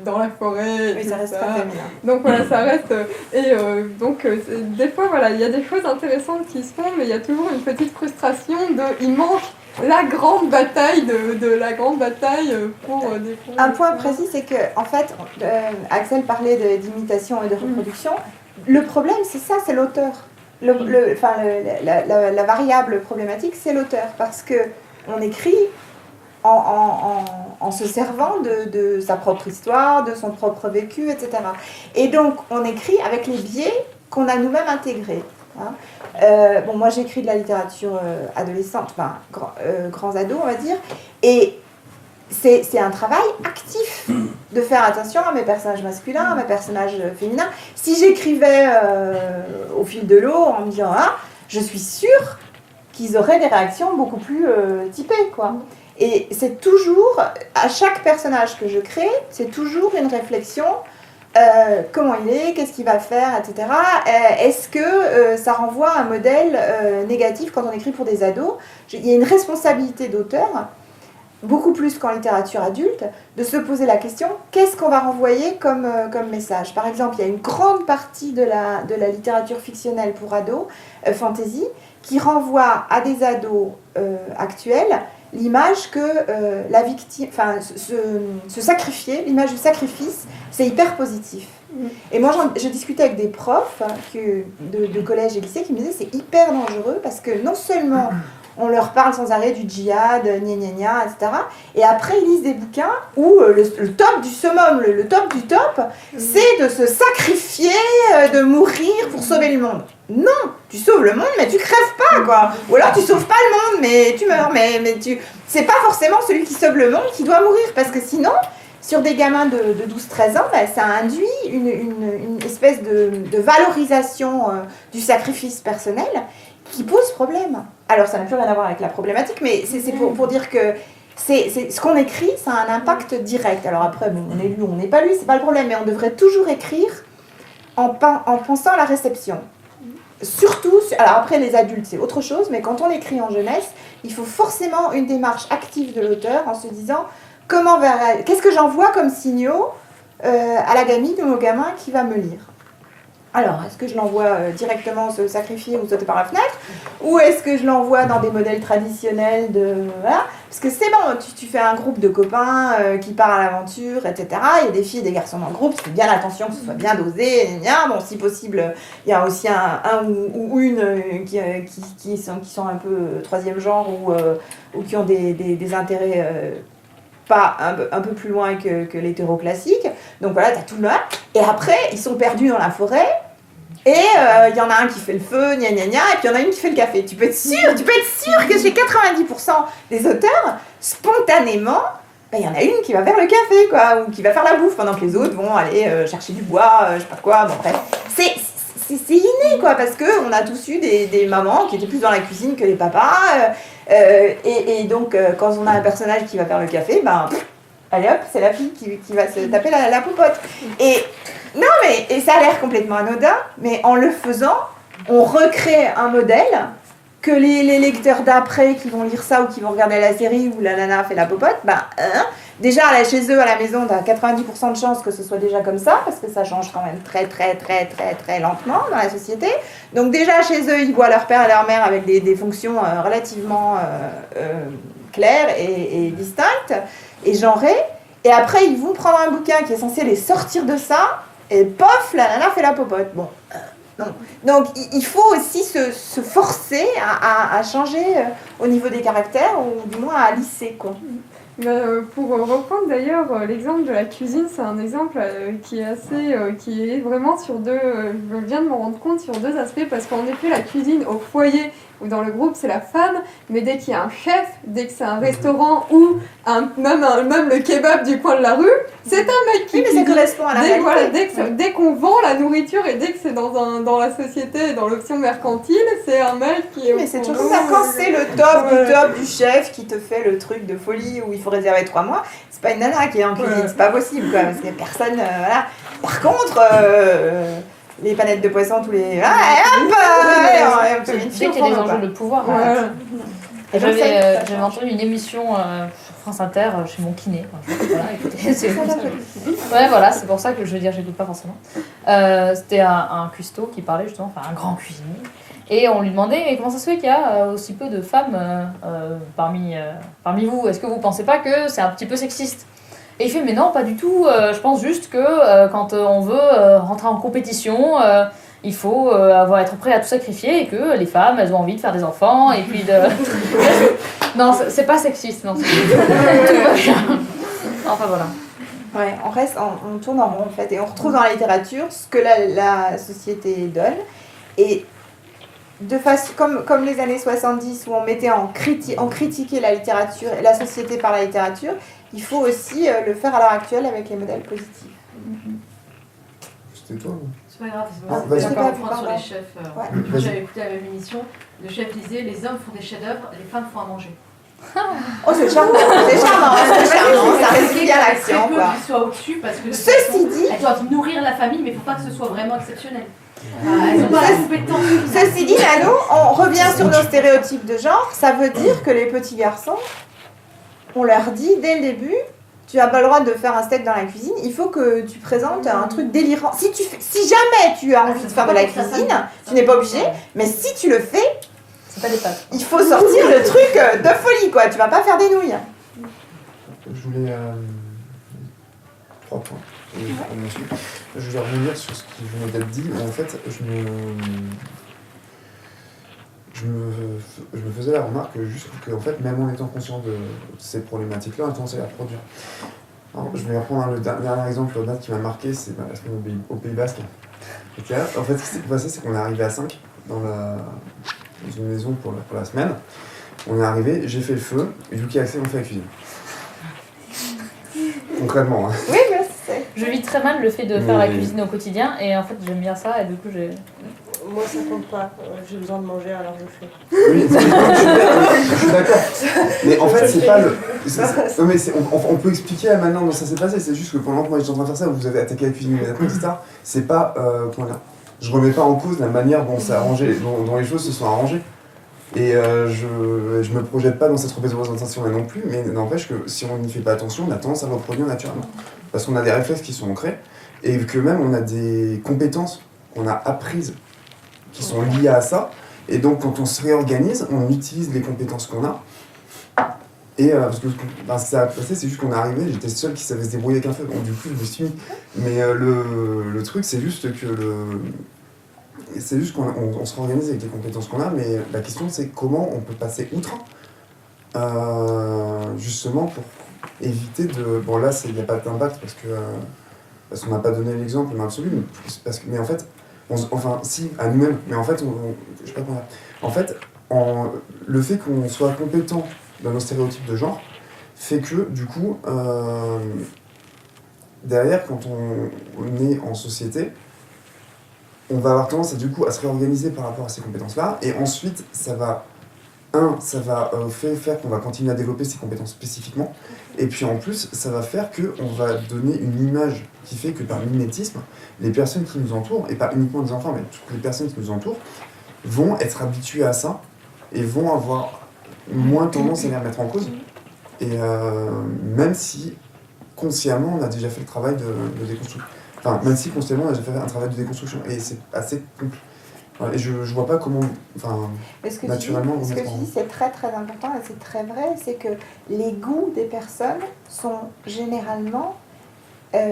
dans la forêt. Oui, ça reste très féminin. Donc voilà, ça reste. Des fois, voilà, il y a des choses intéressantes qui se font, mais il y a toujours une petite frustration il manque la grande bataille la grande bataille pour découvrir. Un point précis, c'est que en fait, Axel parlait d'imitation et de reproduction. Le problème, c'est ça, c'est l'auteur. La variable problématique, c'est l'auteur, parce que on écrit en en se servant de sa propre histoire, de son propre vécu, etc. Et donc, on écrit avec les biais qu'on a nous-mêmes intégrés. Hein. Bon, moi, j'écris de la littérature adolescente, enfin, grands ados, on va dire, et c'est un travail actif de faire attention à mes personnages masculins, à mes personnages féminins. Si j'écrivais au fil de l'eau en me disant « Ah, je suis sûre qu'ils auraient des réactions beaucoup plus typées, quoi. » Et c'est toujours, à chaque personnage que je crée, c'est toujours une réflexion, comment il est, qu'est-ce qu'il va faire, etc. Est-ce que ça renvoie à un modèle négatif quand on écrit pour des ados ? Il y a une responsabilité d'auteur, beaucoup plus qu'en littérature adulte, de se poser la question, qu'est-ce qu'on va renvoyer comme message ? Par exemple, il y a une grande partie de la littérature fictionnelle pour ados, fantasy, qui renvoie à des ados actuels l'image que la victime, enfin, se sacrifier, l'image du sacrifice, c'est hyper positif. Et moi, je discutais avec des profs de collège et lycée qui me disaient c'est hyper dangereux parce que non seulement on leur parle sans arrêt du djihad, gna gna gna, etc. Et après, ils lisent des bouquins où le top du summum, le top du top, c'est de se sacrifier, de mourir pour sauver le monde. Non, tu sauves le monde, mais tu crèves pas, quoi. Ou alors tu sauves pas le monde, mais tu meurs. Mais c'est pas forcément celui qui sauve le monde qui doit mourir, parce que sinon, sur des gamins de 12-13 ans, ben, ça induit une espèce de valorisation du sacrifice personnel qui pose problème. Alors, ça n'a plus rien à voir avec la problématique, mais c'est pour dire que ce qu'on écrit, ça a un impact direct. Alors après, bon, on est lu, on n'est pas lu, c'est pas le problème, mais on devrait toujours écrire en pensant à la réception. Surtout, alors après les adultes c'est autre chose, mais quand on écrit en jeunesse, il faut forcément une démarche active de l'auteur en se disant qu'est-ce que j'envoie comme signaux à la gamine ou au gamin qui va me lire. Alors, est-ce que je l'envoie directement se sacrifier ou sauter par la fenêtre ? Ou est-ce que je l'envoie dans des modèles traditionnels voilà. Parce que c'est bon, tu fais un groupe de copains qui part à l'aventure, etc. Il y a des filles et des garçons dans le groupe, c'est bien attention que ce soit bien dosé. Bon, si possible, il y a aussi un ou une qui sont un peu troisième genre ou qui ont des intérêts pas un peu plus loin que l'hétéro classique. Donc voilà, t'as tout là. Et après, ils sont perdus dans la forêt. Et il y en a un qui fait le feu, gna gna gna, et puis il y en a une qui fait le café. Tu peux être sûr que chez 90% des auteurs, spontanément, il y en a une qui va faire le café, quoi, ou qui va faire la bouffe, pendant que les autres vont aller chercher du bois, je sais pas quoi, bon bref. C'est inné, quoi, parce qu'on a tous eu des mamans qui étaient plus dans la cuisine que les papas, et donc quand on a un personnage qui va faire le café, ben, allez hop, c'est la fille qui va se taper la popote. Et ça a l'air complètement anodin, mais en le faisant, on recrée un modèle que les lecteurs d'après qui vont lire ça ou qui vont regarder la série où la nana fait la popote, déjà chez eux à la maison, t'as 90% de chances que ce soit déjà comme ça, parce que ça change quand même très très très très très lentement dans la société. Donc déjà chez eux, ils voient leur père et leur mère avec des fonctions relativement claires et distinctes et genrées. Et après, ils vont prendre un bouquin qui est censé les sortir de ça, et pof, la nana fait la popote. Bon, non. Donc, il faut aussi se forcer à changer au niveau des caractères, ou du moins à lisser, quoi. Pour reprendre d'ailleurs l'exemple de la cuisine, c'est un exemple qui est vraiment sur deux, je viens de me rendre compte sur deux aspects, parce qu'en effet la cuisine au foyer ou dans le groupe c'est la femme, mais dès qu'il y a un chef, dès que c'est un restaurant ou même le kebab du coin de la rue, c'est un mec qui cuisine. Mais ça correspond à la réalité. Voilà, dès qu'on vend la nourriture et dès que c'est dans la société et dans l'option mercantile, c'est un mec qui est... Mais c'est toujours ça, quand c'est le top du chef qui te fait le truc de folie où il faut réserver 3 mois, c'est pas une nana qui est en cuisine, c'est pas possible, quoi, parce qu'il y a personne, voilà. Par contre... les panettes de poisson, tous les... Dès qu'il y a des enjeux de pouvoir. J'avais entendu une émission sur France Inter chez mon kiné. Voilà, écoutez, c'est comme ça. Ouais, voilà, c'est pour ça que je veux dire, j'écoute pas forcément. C'était un cuistot qui parlait justement, enfin un grand cuisinier. Et on lui demandait, mais comment ça se fait qu'il y a aussi peu de femmes parmi vous ? Est-ce que vous pensez pas que c'est un petit peu sexiste ? Et il fait, mais non, pas du tout. Je pense juste que quand on veut rentrer en compétition, il faut être prêt à tout sacrifier et que les femmes, elles ont envie de faire des enfants et puis de... Non, c'est pas sexiste, non. Tout va bien. Enfin voilà. Ouais, on tourne en rond en fait, et on retrouve dans la littérature ce que la société donne. Et de façon, comme les années 70 où on mettait on critiquait la littérature et la société par la littérature, il faut aussi le faire à l'heure actuelle avec les modèles positifs. C'était toi ou... C'est pas grave, vas-y. c'est pas Vas-y. comprendre sur les chefs. Ouais. J'avais écouté la même émission, le chef disait les hommes font des chefs-d'œuvre, les femmes font à manger. Oh, c'est charmant, ça résume bien l'action, Très peu quoi. qu'ils soient au-dessus parce que de toute Ceci façon, dit- elles doivent nourrir la famille, mais il ne faut pas que ce soit vraiment exceptionnel. Elles n'ont pas la compétence. Ceci dit, Nano, on revient sur nos stéréotypes de genre. Ça veut dire que les petits garçons, on leur dit dès le début, tu n'as pas le droit de faire un steak dans la cuisine, il faut que tu présentes un truc délirant. Si jamais tu as envie de faire de la cuisine, tu n'es pas obligé, mais si tu le fais, C'est pas des pâtes. il faut sortir le truc de folie, quoi. Tu vas pas faire des nouilles. Je voulais 3 points. Et ensuite, je voulais revenir sur ce qui venait d'être dit. En fait, je me faisais la remarque juste qu'en fait, même en étant conscient de ces problématiques-là, on a tendance à les reproduire. Alors, je vais reprendre le dernier exemple qui m'a marqué, c'est la semaine au Pays Basque. Et là, en fait, ce qui s'est passé, c'est qu'on est arrivé à 5 dans une maison pour la semaine. On est arrivé, j'ai fait le feu, et Yuki et Axel ont fait la cuisine. Concrètement. Hein. Oui, mais c'est... Je vis très mal le fait de faire la cuisine au quotidien et en fait j'aime bien ça et du coup j'ai... Moi, ça compte pas. J'ai besoin de manger, alors je fais. Oui, je suis d'accord. Mais en fait, c'est pas le. On peut expliquer là maintenant comment ça s'est passé. C'est juste que pendant que moi j'étais en train de faire ça, vous avez attaqué la cuisine immédiatement, etc. C'est pas. Comment dire. Je remets pas en cause la manière dont c'est arrangé, dont les choses se sont arrangées. Et je me projette pas dans cette représentation là non plus, mais n'empêche que si on n'y fait pas attention, on a tendance à le reproduire naturellement. Parce qu'on a des réflexes qui sont ancrés, et que même on a des compétences qu'on a apprises qui sont liées à ça, et donc quand on se réorganise, on utilise les compétences qu'on a. Et parce que ça a passé, c'est juste qu'on est arrivé, j'étais le seul qui savait se débrouiller avec un feu, donc du coup je me suis mis. Mais le truc, c'est juste que c'est juste qu'on se réorganise avec les compétences qu'on a, mais la question c'est comment on peut passer outre, justement pour éviter de... Bon là, il n'y a pas d'impact parce qu'on n'a pas donné l'exemple absolu, mais en fait, si, à nous-mêmes, mais en fait, je sais pas comment dire. En fait, le fait qu'on soit compétent dans nos stéréotypes de genre fait que, du coup, derrière, quand on est en société, on va avoir tendance à se réorganiser par rapport à ces compétences-là, et ensuite, ça va faire qu'on va continuer à développer ces compétences spécifiquement, et puis en plus, ça va faire qu'on va donner une image qui fait que par mimétisme, les personnes qui nous entourent, et pas uniquement les enfants, mais toutes les personnes qui nous entourent, vont être habituées à ça, et vont avoir moins tendance à les remettre en cause, et même si consciemment on a déjà fait le travail de déconstruction. Enfin, même si consciemment on a déjà fait un travail de déconstruction, et c'est assez compliqué. Et je vois pas comment, naturellement, ce que tu dis, c'est très très important et c'est très vrai, c'est que les goûts des personnes sont généralement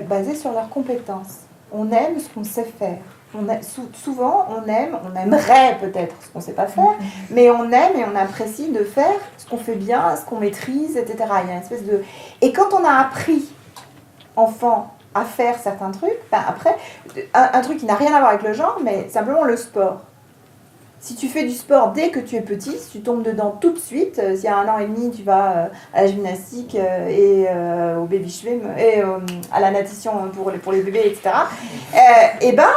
basés sur leurs compétences. On aime ce qu'on sait faire. Souvent, on aimerait peut-être ce qu'on sait pas faire, mais on aime et on apprécie de faire ce qu'on fait bien, ce qu'on maîtrise, etc. Il y a une espèce de... Et quand on a appris, enfant, à faire certains trucs, après, un truc qui n'a rien à voir avec le genre, mais simplement le sport. Si tu fais du sport dès que tu es petit, si tu tombes dedans tout de suite, s'il y a 1 an et demi, tu vas à la gymnastique et au baby swim, et à la natation pour les bébés, etc., et ben,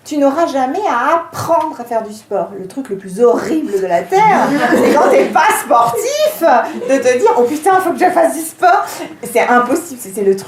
tu n'auras jamais à apprendre à faire du sport. Le truc le plus horrible de la Terre, c'est quand t'es pas sportif, de te dire « Oh putain, faut que je fasse du sport !» C'est impossible,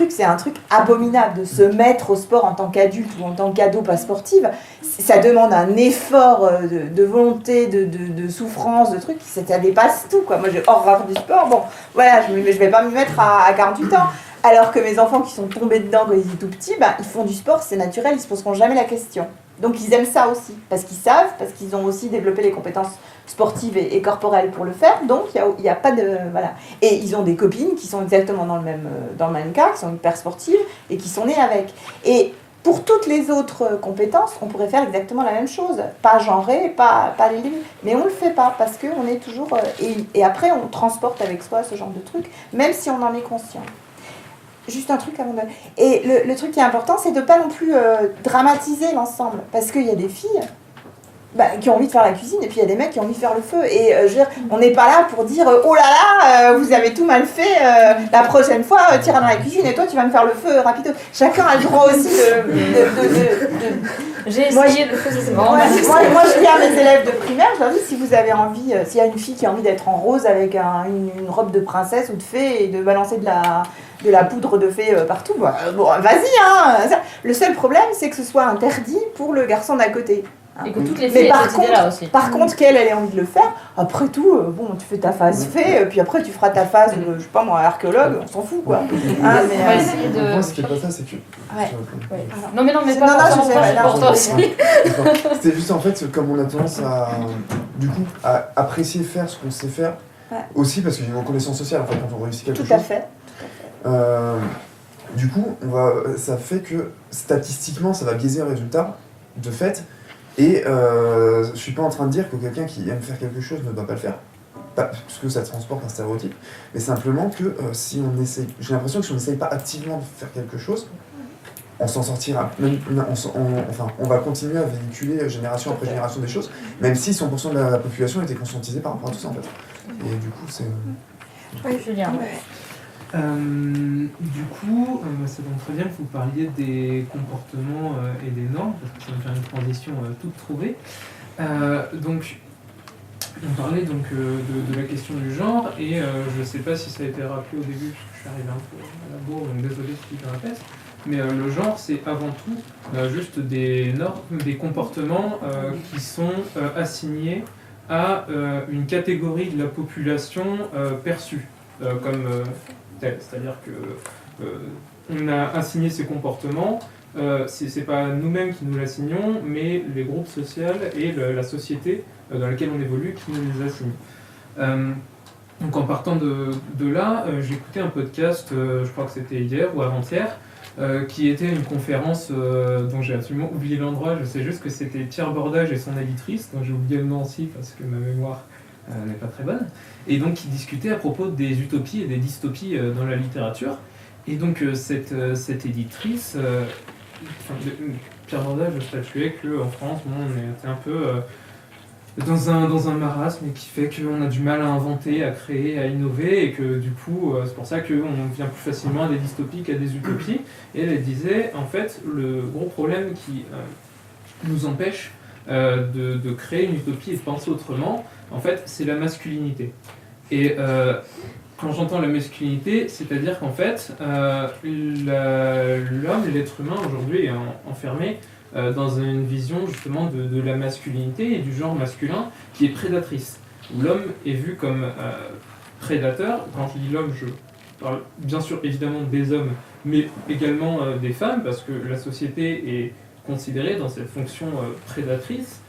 c'est un truc abominable de se mettre au sport en tant qu'adulte ou en tant qu'ado pas sportive. Ça demande un effort de volonté, de souffrance, de trucs, ça dépasse tout, quoi. Moi, j'ai horreur du sport, bon, voilà, je vais pas m'y mettre à 48 ans. Alors que mes enfants qui sont tombés dedans quand ils étaient tout petits, ils font du sport, c'est naturel, ils se poseront jamais la question. Donc ils aiment ça aussi, parce qu'ils savent, parce qu'ils ont aussi développé les compétences sportives et corporelles pour le faire, donc il y a pas de... Voilà. Et ils ont des copines qui sont exactement dans le même cas, qui sont hyper sportives, et qui sont nées avec. Et pour toutes les autres compétences, on pourrait faire exactement la même chose, pas genrer, pas les limites, mais on le fait pas, parce qu'on est toujours... Et après, on transporte avec soi ce genre de trucs, même si on en est conscient. juste un truc avant de... Et le truc qui est important, c'est de pas non plus dramatiser l'ensemble. Parce qu'il y a des filles qui ont envie de faire la cuisine et puis il y a des mecs qui ont envie de faire le feu. Et je veux dire, on n'est pas là pour dire oh là là, vous avez tout mal fait, la prochaine fois, tu iras dans la cuisine et toi tu vas me faire le feu rapido. Chacun a le droit aussi J'ai essayé le feu, c'est vraiment moi je dis à mes élèves de primaire, je leur dis si vous avez envie, s'il y a une fille qui a envie d'être en rose avec une robe de princesse ou de fée et de balancer de la poudre de fée partout, bon, vas-y hein. Le seul problème c'est que ce soit interdit pour le garçon d'à côté. Et que toutes les filles aient cette idée-là aussi. Par contre, qu'elle ait envie de le faire, après tout, tu fais ta phase fée, puis après tu feras ta phase, je sais pas moi, archéologue, on s'en fout quoi. On va essayer de... Moi, c'était pas ça, c'est que... Ouais. Non mais pas pour toi aussi. C'était juste en fait, comme on a tendance à, du coup, à apprécier faire ce qu'on sait faire, aussi parce qu'il y a une reconnaissance sociale en fait quand on réussit quelque chose. Tout à fait. Du coup, ça fait que statistiquement, ça va biaiser le résultat de fait. Et je suis pas en train de dire que quelqu'un qui aime faire quelque chose ne doit pas le faire, pas parce que ça transporte un stéréotype, mais simplement que si on essaye, j'ai l'impression que si on n'essaye pas activement de faire quelque chose, on s'en sortira. On va continuer à véhiculer génération après génération des choses, même si 100% de la population était conscientisée par rapport à tout ça en fait. Et du coup, c'est... Oui, Julien. Du coup, ça tombe très bien que vous parliez des comportements et des normes, parce que ça va me faire une transition toute trouvée. Donc, on parlait donc de la question du genre, et je ne sais pas si ça a été rappelé au début, parce que je suis arrivé un peu à la bourre, donc désolé si je le répète, mais le genre, c'est avant tout juste des normes, des comportements qui sont assignés à une catégorie de la population perçue comme telle. C'est-à-dire que on a assigné ces comportements, c'est pas nous-mêmes qui nous l'assignons, mais les groupes sociaux et la société dans laquelle on évolue qui nous les assignent. Donc en partant de là, j'ai écouté un podcast, je crois que c'était hier ou avant-hier, qui était une conférence dont j'ai absolument oublié l'endroit, je sais juste que c'était Pierre Bordage et son éditrice, dont j'ai oublié le nom aussi parce que ma mémoire n'est pas très bonne, et donc qui discutait à propos des utopies et des dystopies dans la littérature. Et donc cette éditrice, Pierre Bordage statuait qu'en France, on était un peu dans un marasme qui fait qu'on a du mal à inventer, à créer, à innover, et que du coup, c'est pour ça qu'on vient plus facilement à des dystopies qu'à des utopies. Et elle disait, en fait, le gros problème qui nous empêche de créer une utopie et de penser autrement, en fait, c'est la masculinité. Et quand j'entends la masculinité, c'est-à-dire qu'en fait, l'homme, l'être humain aujourd'hui est enfermé dans une vision justement de la masculinité et du genre masculin qui est prédatrice, où l'homme est vu comme prédateur. Quand je dis l'homme, je parle bien sûr évidemment des hommes, mais également des femmes, parce que la société est considérée dans cette fonction prédatrice.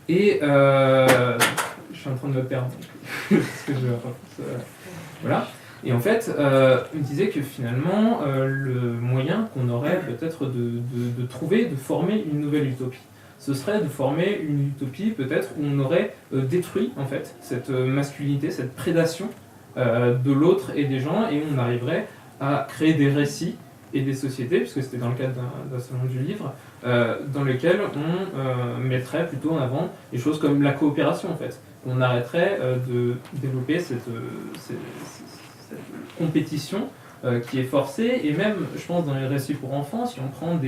Et je suis en train de me perdre, parce que voilà. Et en fait, il me disait que finalement, le moyen qu'on aurait peut-être de trouver, de former une nouvelle utopie, ce serait de former une utopie peut-être où on aurait détruit en fait cette masculinité, cette prédation de l'autre et des gens, et on arriverait à créer des récits et des sociétés, puisque c'était dans le cadre d'un salon du livre, dans lequel on mettrait plutôt en avant des choses comme la coopération en fait. On arrêterait de développer cette compétition qui est forcée, et même, je pense, dans les récits pour enfants, si on prend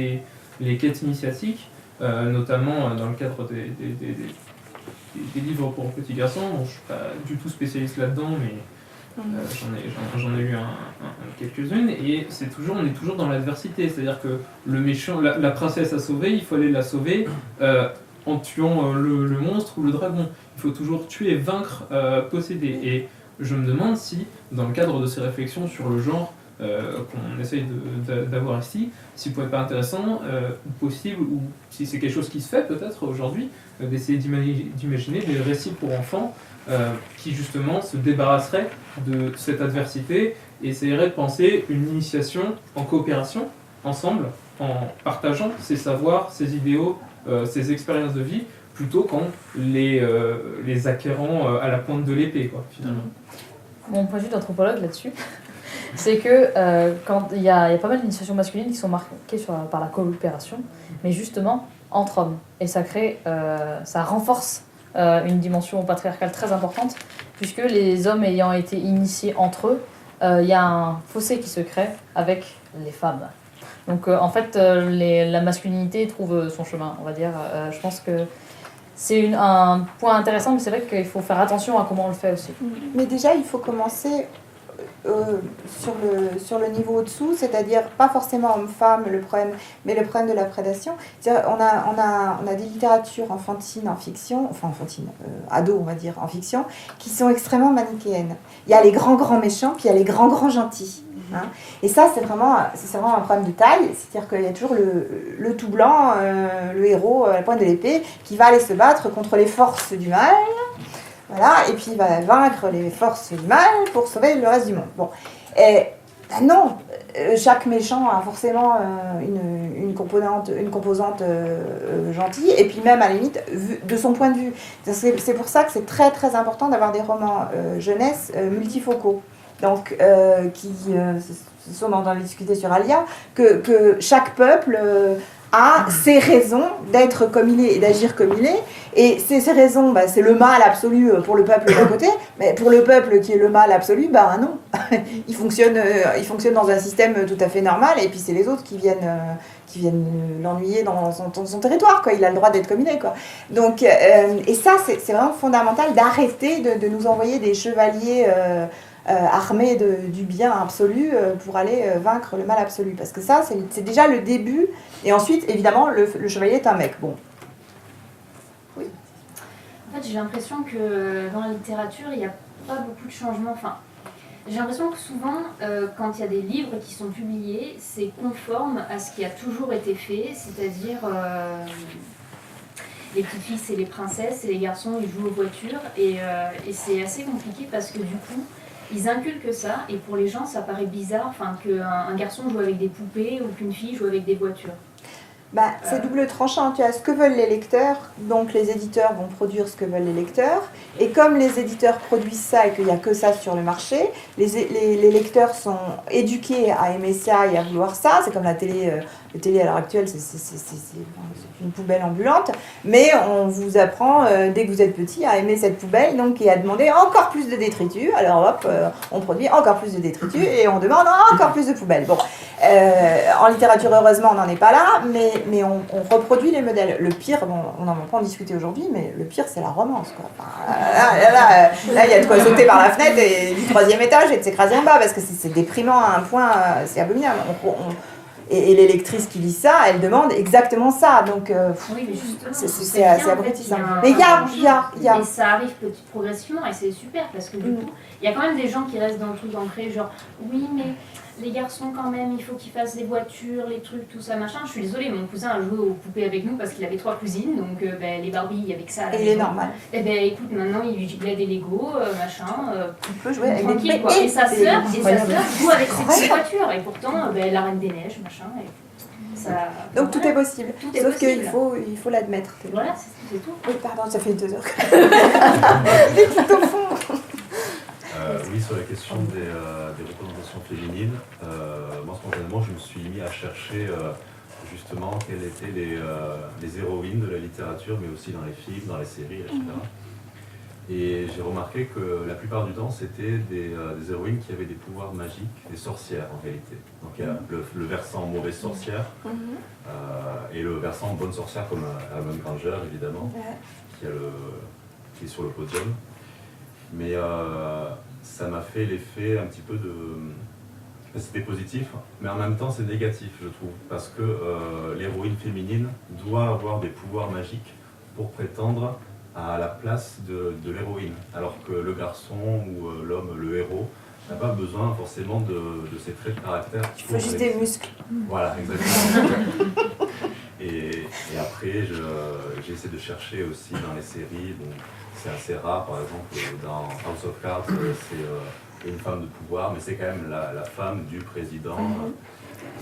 les quêtes initiatiques, notamment dans le cadre des livres pour petits garçons, bon, je ne suis pas du tout spécialiste là-dedans, mais j'en ai lu quelques-unes, et on est toujours dans l'adversité, c'est-à-dire que le méchant, la princesse à sauver, il faut aller la sauver en tuant le monstre ou le dragon. Il faut toujours tuer, vaincre, posséder. Et je me demande si, dans le cadre de ces réflexions sur le genre qu'on essaye d'avoir ici, s'il ne pourrait pas être intéressant, ou possible, ou si c'est quelque chose qui se fait peut-être aujourd'hui, d'essayer d'imaginer des récits pour enfants qui justement se débarrasseraient de cette adversité et essaieraient de penser une initiation en coopération, ensemble, en partageant ses savoirs, ses idéaux, ses expériences de vie, plutôt qu'en les acquérant à la pointe de l'épée, quoi, finalement. Mon point de vue d'anthropologue là-dessus, c'est que quand il y a pas mal d'initiations masculines qui sont marquées par la coopération, mais justement entre hommes. Et ça crée, ça renforce une dimension patriarcale très importante, puisque les hommes ayant été initiés entre eux, il y a un fossé qui se crée avec les femmes. Donc en fait, la masculinité trouve son chemin, on va dire. Je pense que c'est un point intéressant, mais c'est vrai qu'il faut faire attention à comment on le fait aussi. Mais déjà, il faut commencer sur le niveau au-dessous, c'est-à-dire pas forcément homme-femme, mais le problème de la prédation. C'est-à-dire, on a des littératures enfantines en fiction, enfin enfantines, ados on va dire, en fiction, qui sont extrêmement manichéennes. Il y a les grands méchants, puis il y a les grands gentils. Hein. Et ça, c'est vraiment un problème de taille, c'est-à-dire qu'il y a toujours le tout blanc, le héros à la pointe de l'épée, qui va aller se battre contre les forces du mal. Voilà, et puis il va vaincre les forces du mal pour sauver le reste du monde. Bon, et non, chaque méchant a forcément une composante gentille, et puis même à la limite, de son point de vue. C'est pour ça que c'est très très important d'avoir des romans jeunesse multifocaux. Donc, ce sont dans les discuter sur Alia, que chaque peuple a ses raisons d'être comme il est et d'agir comme il est. Et ces raisons, c'est le mal absolu pour le peuple d'à côté, mais pour le peuple qui est le mal absolu, non. il fonctionne dans un système tout à fait normal, et puis c'est les autres qui viennent l'ennuyer dans son territoire, quoi. Il a le droit d'être comme il est, quoi. Donc, et ça, c'est vraiment fondamental d'arrêter de nous envoyer des chevaliers armés du bien absolu pour aller vaincre le mal absolu. Parce que ça, c'est déjà le début. Et ensuite, évidemment, le chevalier est un mec. Bon. Oui. En fait, j'ai l'impression que dans la littérature, il n'y a pas beaucoup de changements. Enfin, j'ai l'impression que souvent, quand il y a des livres qui sont publiés, c'est conforme à ce qui a toujours été fait, c'est-à-dire les petites filles, c'est les princesses, et les garçons, ils jouent aux voitures. Et c'est assez compliqué parce que du coup, ils inculquent ça, et pour les gens, ça paraît bizarre qu'un garçon joue avec des poupées ou qu'une fille joue avec des voitures. C'est double tranchant. Tu as ce que veulent les lecteurs, donc les éditeurs vont produire ce que veulent les lecteurs. Et comme les éditeurs produisent ça et qu'il n'y a que ça sur le marché, les lecteurs sont éduqués à aimer ça et à vouloir ça. C'est comme la télé. La télé à l'heure actuelle, c'est une poubelle ambulante. Mais on vous apprend, dès que vous êtes petit, à aimer cette poubelle donc, et à demander encore plus de détritus. Alors hop, on produit encore plus de détritus et on demande encore plus de poubelles. Bon, en littérature, heureusement, on n'en est pas là, mais on reproduit les modèles. Le pire, on n'en va pas en discuter aujourd'hui, mais le pire, c'est la romance, quoi. Enfin, là, il y a de quoi sauter par la fenêtre du 3e étage et de s'écraser en bas, parce que c'est déprimant à un point, c'est abominable. Et les lectrices qui lisent ça, elles demandent exactement ça. Donc, oui, mais justement, c'est abrutissant. Mais il y a. Et ça arrive progressivement, et c'est super, parce que du coup, il y a quand même des gens qui restent dans le truc ancré, genre, oui, mais les garçons, quand même, il faut qu'ils fassent des voitures, les trucs, tout ça, machin. Je suis désolée, mon cousin a joué aux poupées avec nous parce qu'il avait 3 cousines, donc les Barbie, il y avait que ça à la maison. Il est normal. Et écoute, maintenant, il a des Lego, machin. Il peut jouer avec tranquille, quoi. Et sa sœur joue avec ses petites voitures, et pourtant, la Reine des Neiges, machin. Ça, donc tout est possible. Sauf qu'il faut l'admettre. Voilà, c'est tout. Oui, pardon, ça fait 2 heures. Il est tout au fond. Oui, sur la question des représentations féminines, moi spontanément je me suis mis à chercher justement quelles étaient les héroïnes de la littérature, mais aussi dans les films, dans les séries, etc. Et j'ai remarqué que la plupart du temps c'était des héroïnes qui avaient des pouvoirs magiques, des sorcières en réalité. Donc il y a le versant mauvaise sorcière et le versant bonne sorcière comme Hermione Granger évidemment, qui est sur le podium. Mais ça m'a fait l'effet un petit peu de... C'était positif, mais en même temps c'est négatif, je trouve, parce que l'héroïne féminine doit avoir des pouvoirs magiques pour prétendre à la place de l'héroïne, alors que le garçon ou l'homme, le héros, n'a pas besoin forcément de ces traits de caractère. Il faut juste des muscles. Voilà, exactement. Et après, j'essaie de chercher aussi dans les séries. Bon, c'est assez rare, par exemple, dans House of Cards, c'est une femme de pouvoir, mais c'est quand même la femme du président.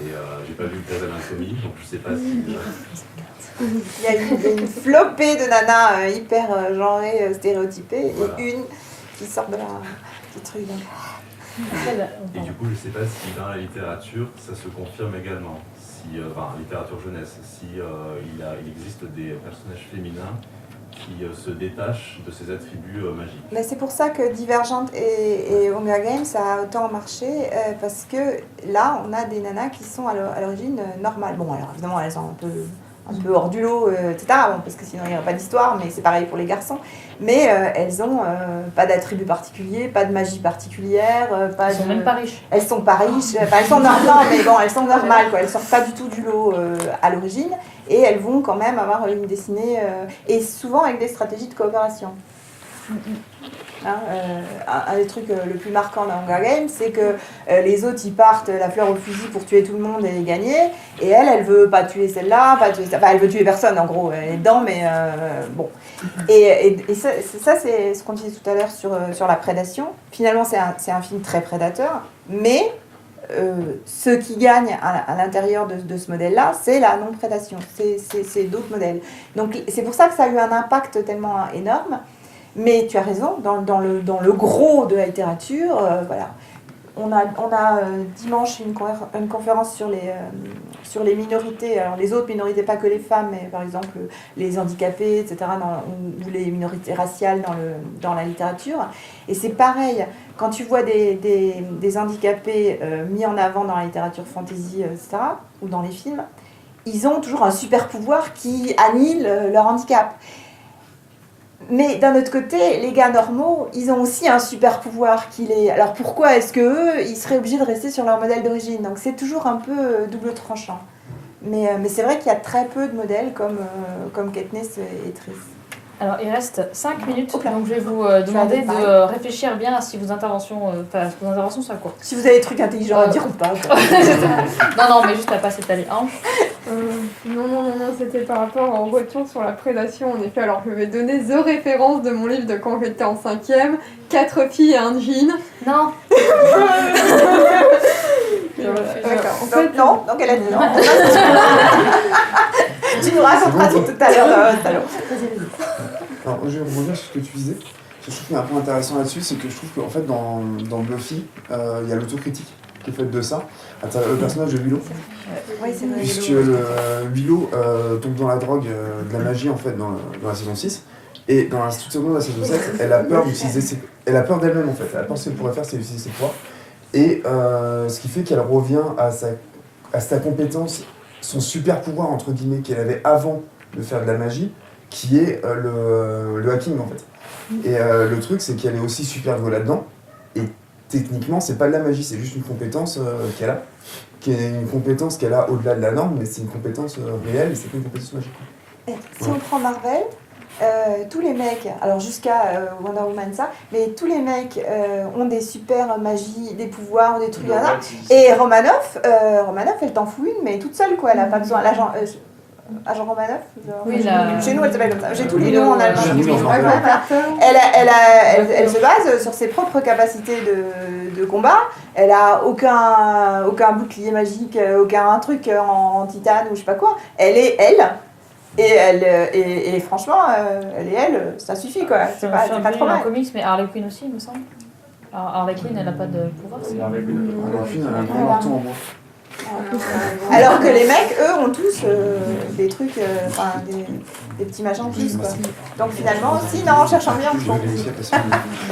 Et j'ai pas vu Grey's Anatomy, donc je sais pas si... Il y a une flopée de nanas hyper genrées, stéréotypées, voilà. Et une qui sort de la... du truc. Donc... Et du coup, je ne sais pas si dans la littérature, ça se confirme également. Si, enfin, littérature jeunesse, si il existe des personnages féminins qui se détachent de ces attributs magiques. Mais c'est pour ça que Divergent et Hunger Games ça a autant marché, parce que là, on a des nanas qui sont à l'origine normales. Bon, alors évidemment, elles sont un peu hors du lot, etc. Bon, parce que sinon, il n'y aurait pas d'histoire, mais c'est pareil pour les garçons. Mais elles ont pas d'attributs particuliers, pas de magie particulière, Elles sont même pas riches. Elles sont pas riches, enfin, elles sont normales, mais bon, elles sont normales, quoi. Elles sortent pas du tout du lot à l'origine, et elles vont quand même avoir une destinée, et souvent avec des stratégies de coopération. Hein, un des trucs le plus marquant dans Hunger Games, c'est que les autres ils partent la fleur au fusil pour tuer tout le monde et gagner, et elle veut pas tuer celle-là, enfin elle veut tuer personne en gros, elle est dedans, mais bon. Et ça c'est ce qu'on disait tout à l'heure sur la prédation. Finalement c'est un film très prédateur, mais ceux qui gagnent à l'intérieur de ce modèle-là, c'est la non-prédation, c'est d'autres modèles. Donc c'est pour ça que ça a eu un impact tellement énorme. Mais tu as raison, dans le gros de la littérature, voilà. On a dimanche une conférence sur les minorités, alors les autres minorités, pas que les femmes, mais par exemple les handicapés, etc., ou les minorités raciales dans la littérature. Et c'est pareil, quand tu vois des handicapés mis en avant dans la littérature fantasy, etc., ou dans les films, ils ont toujours un super pouvoir qui annihile leur handicap. Mais d'un autre côté, les gars normaux, ils ont aussi un super pouvoir qui les... Alors pourquoi est-ce qu'eux, ils seraient obligés de rester sur leur modèle d'origine? Donc c'est toujours un peu double tranchant. Mais c'est vrai qu'il y a très peu de modèles comme Katniss et Triss. Alors il reste 5 minutes, Okay. donc je vais vous demander de réfléchir bien à si vos interventions soient courtes. Si vous avez des trucs intelligents à dire ou pas. Non, mais juste à pas s'étaler hanche. Non, c'était par rapport au retour sur la prédation, en effet. Alors, je vais donner the référence de mon livre de quand j'étais en 5e, 4 filles et un jean. Non. D'accord. Donc elle a dit non. Tu nous raconteras tout à l'heure. Alors, je vais rebondir sur ce que tu disais. Je trouve qu'il y a un point intéressant là-dessus, c'est que je trouve qu'en fait, dans Buffy, il y a l'autocritique qui est faite de ça, à travers le personnage de Willow. Oui, c'est vrai. Puisque Willow tombe dans la drogue de la magie, en fait, dans la saison 6. Et dans la toute seconde de la saison 7, elle a peur d'utiliser elle a peur d'elle-même, en fait. Elle a peur que ce qu'elle pourrait faire, c'est utiliser ses pouvoirs. Et ce qui fait qu'elle revient à sa compétence, son super pouvoir, entre guillemets, qu'elle avait avant de faire de la magie, qui est le hacking, en fait. Et le truc, c'est qu'elle est aussi super douée là-dedans. Et techniquement, c'est pas de la magie, c'est juste une compétence qu'elle a. Qui est une compétence qu'elle a au-delà de la norme, mais c'est une compétence réelle et c'est pas une compétence magique. Et si on prend Marvel, tous les mecs, alors jusqu'à Wonder Woman ça, mais tous les mecs ont des super magies, des pouvoirs, des trucs là. Et Romanoff, elle t'en fout une, mais toute seule quoi, elle a pas besoin. Agent Romanoff, Oui, chez nous elle s'appelle comme ça. J'ai tous les noms en allemand. Elle Elle se base sur ses propres capacités de combat. Elle a aucun bouclier magique, aucun truc en titane ou je sais pas quoi. Elle est elle. Et franchement, elle, ça suffit quoi. C'est pas trop mal. En comics, mais Harley Quinn aussi, il me semble. Alors, Harley Quinn, elle n'a pas de pouvoir. Harley Quinn, elle a un grand marteau en bois. Alors que les mecs, eux, ont tous des trucs, des petits machins en plus quoi. Donc finalement, si, non, en cherchant bien, je pense.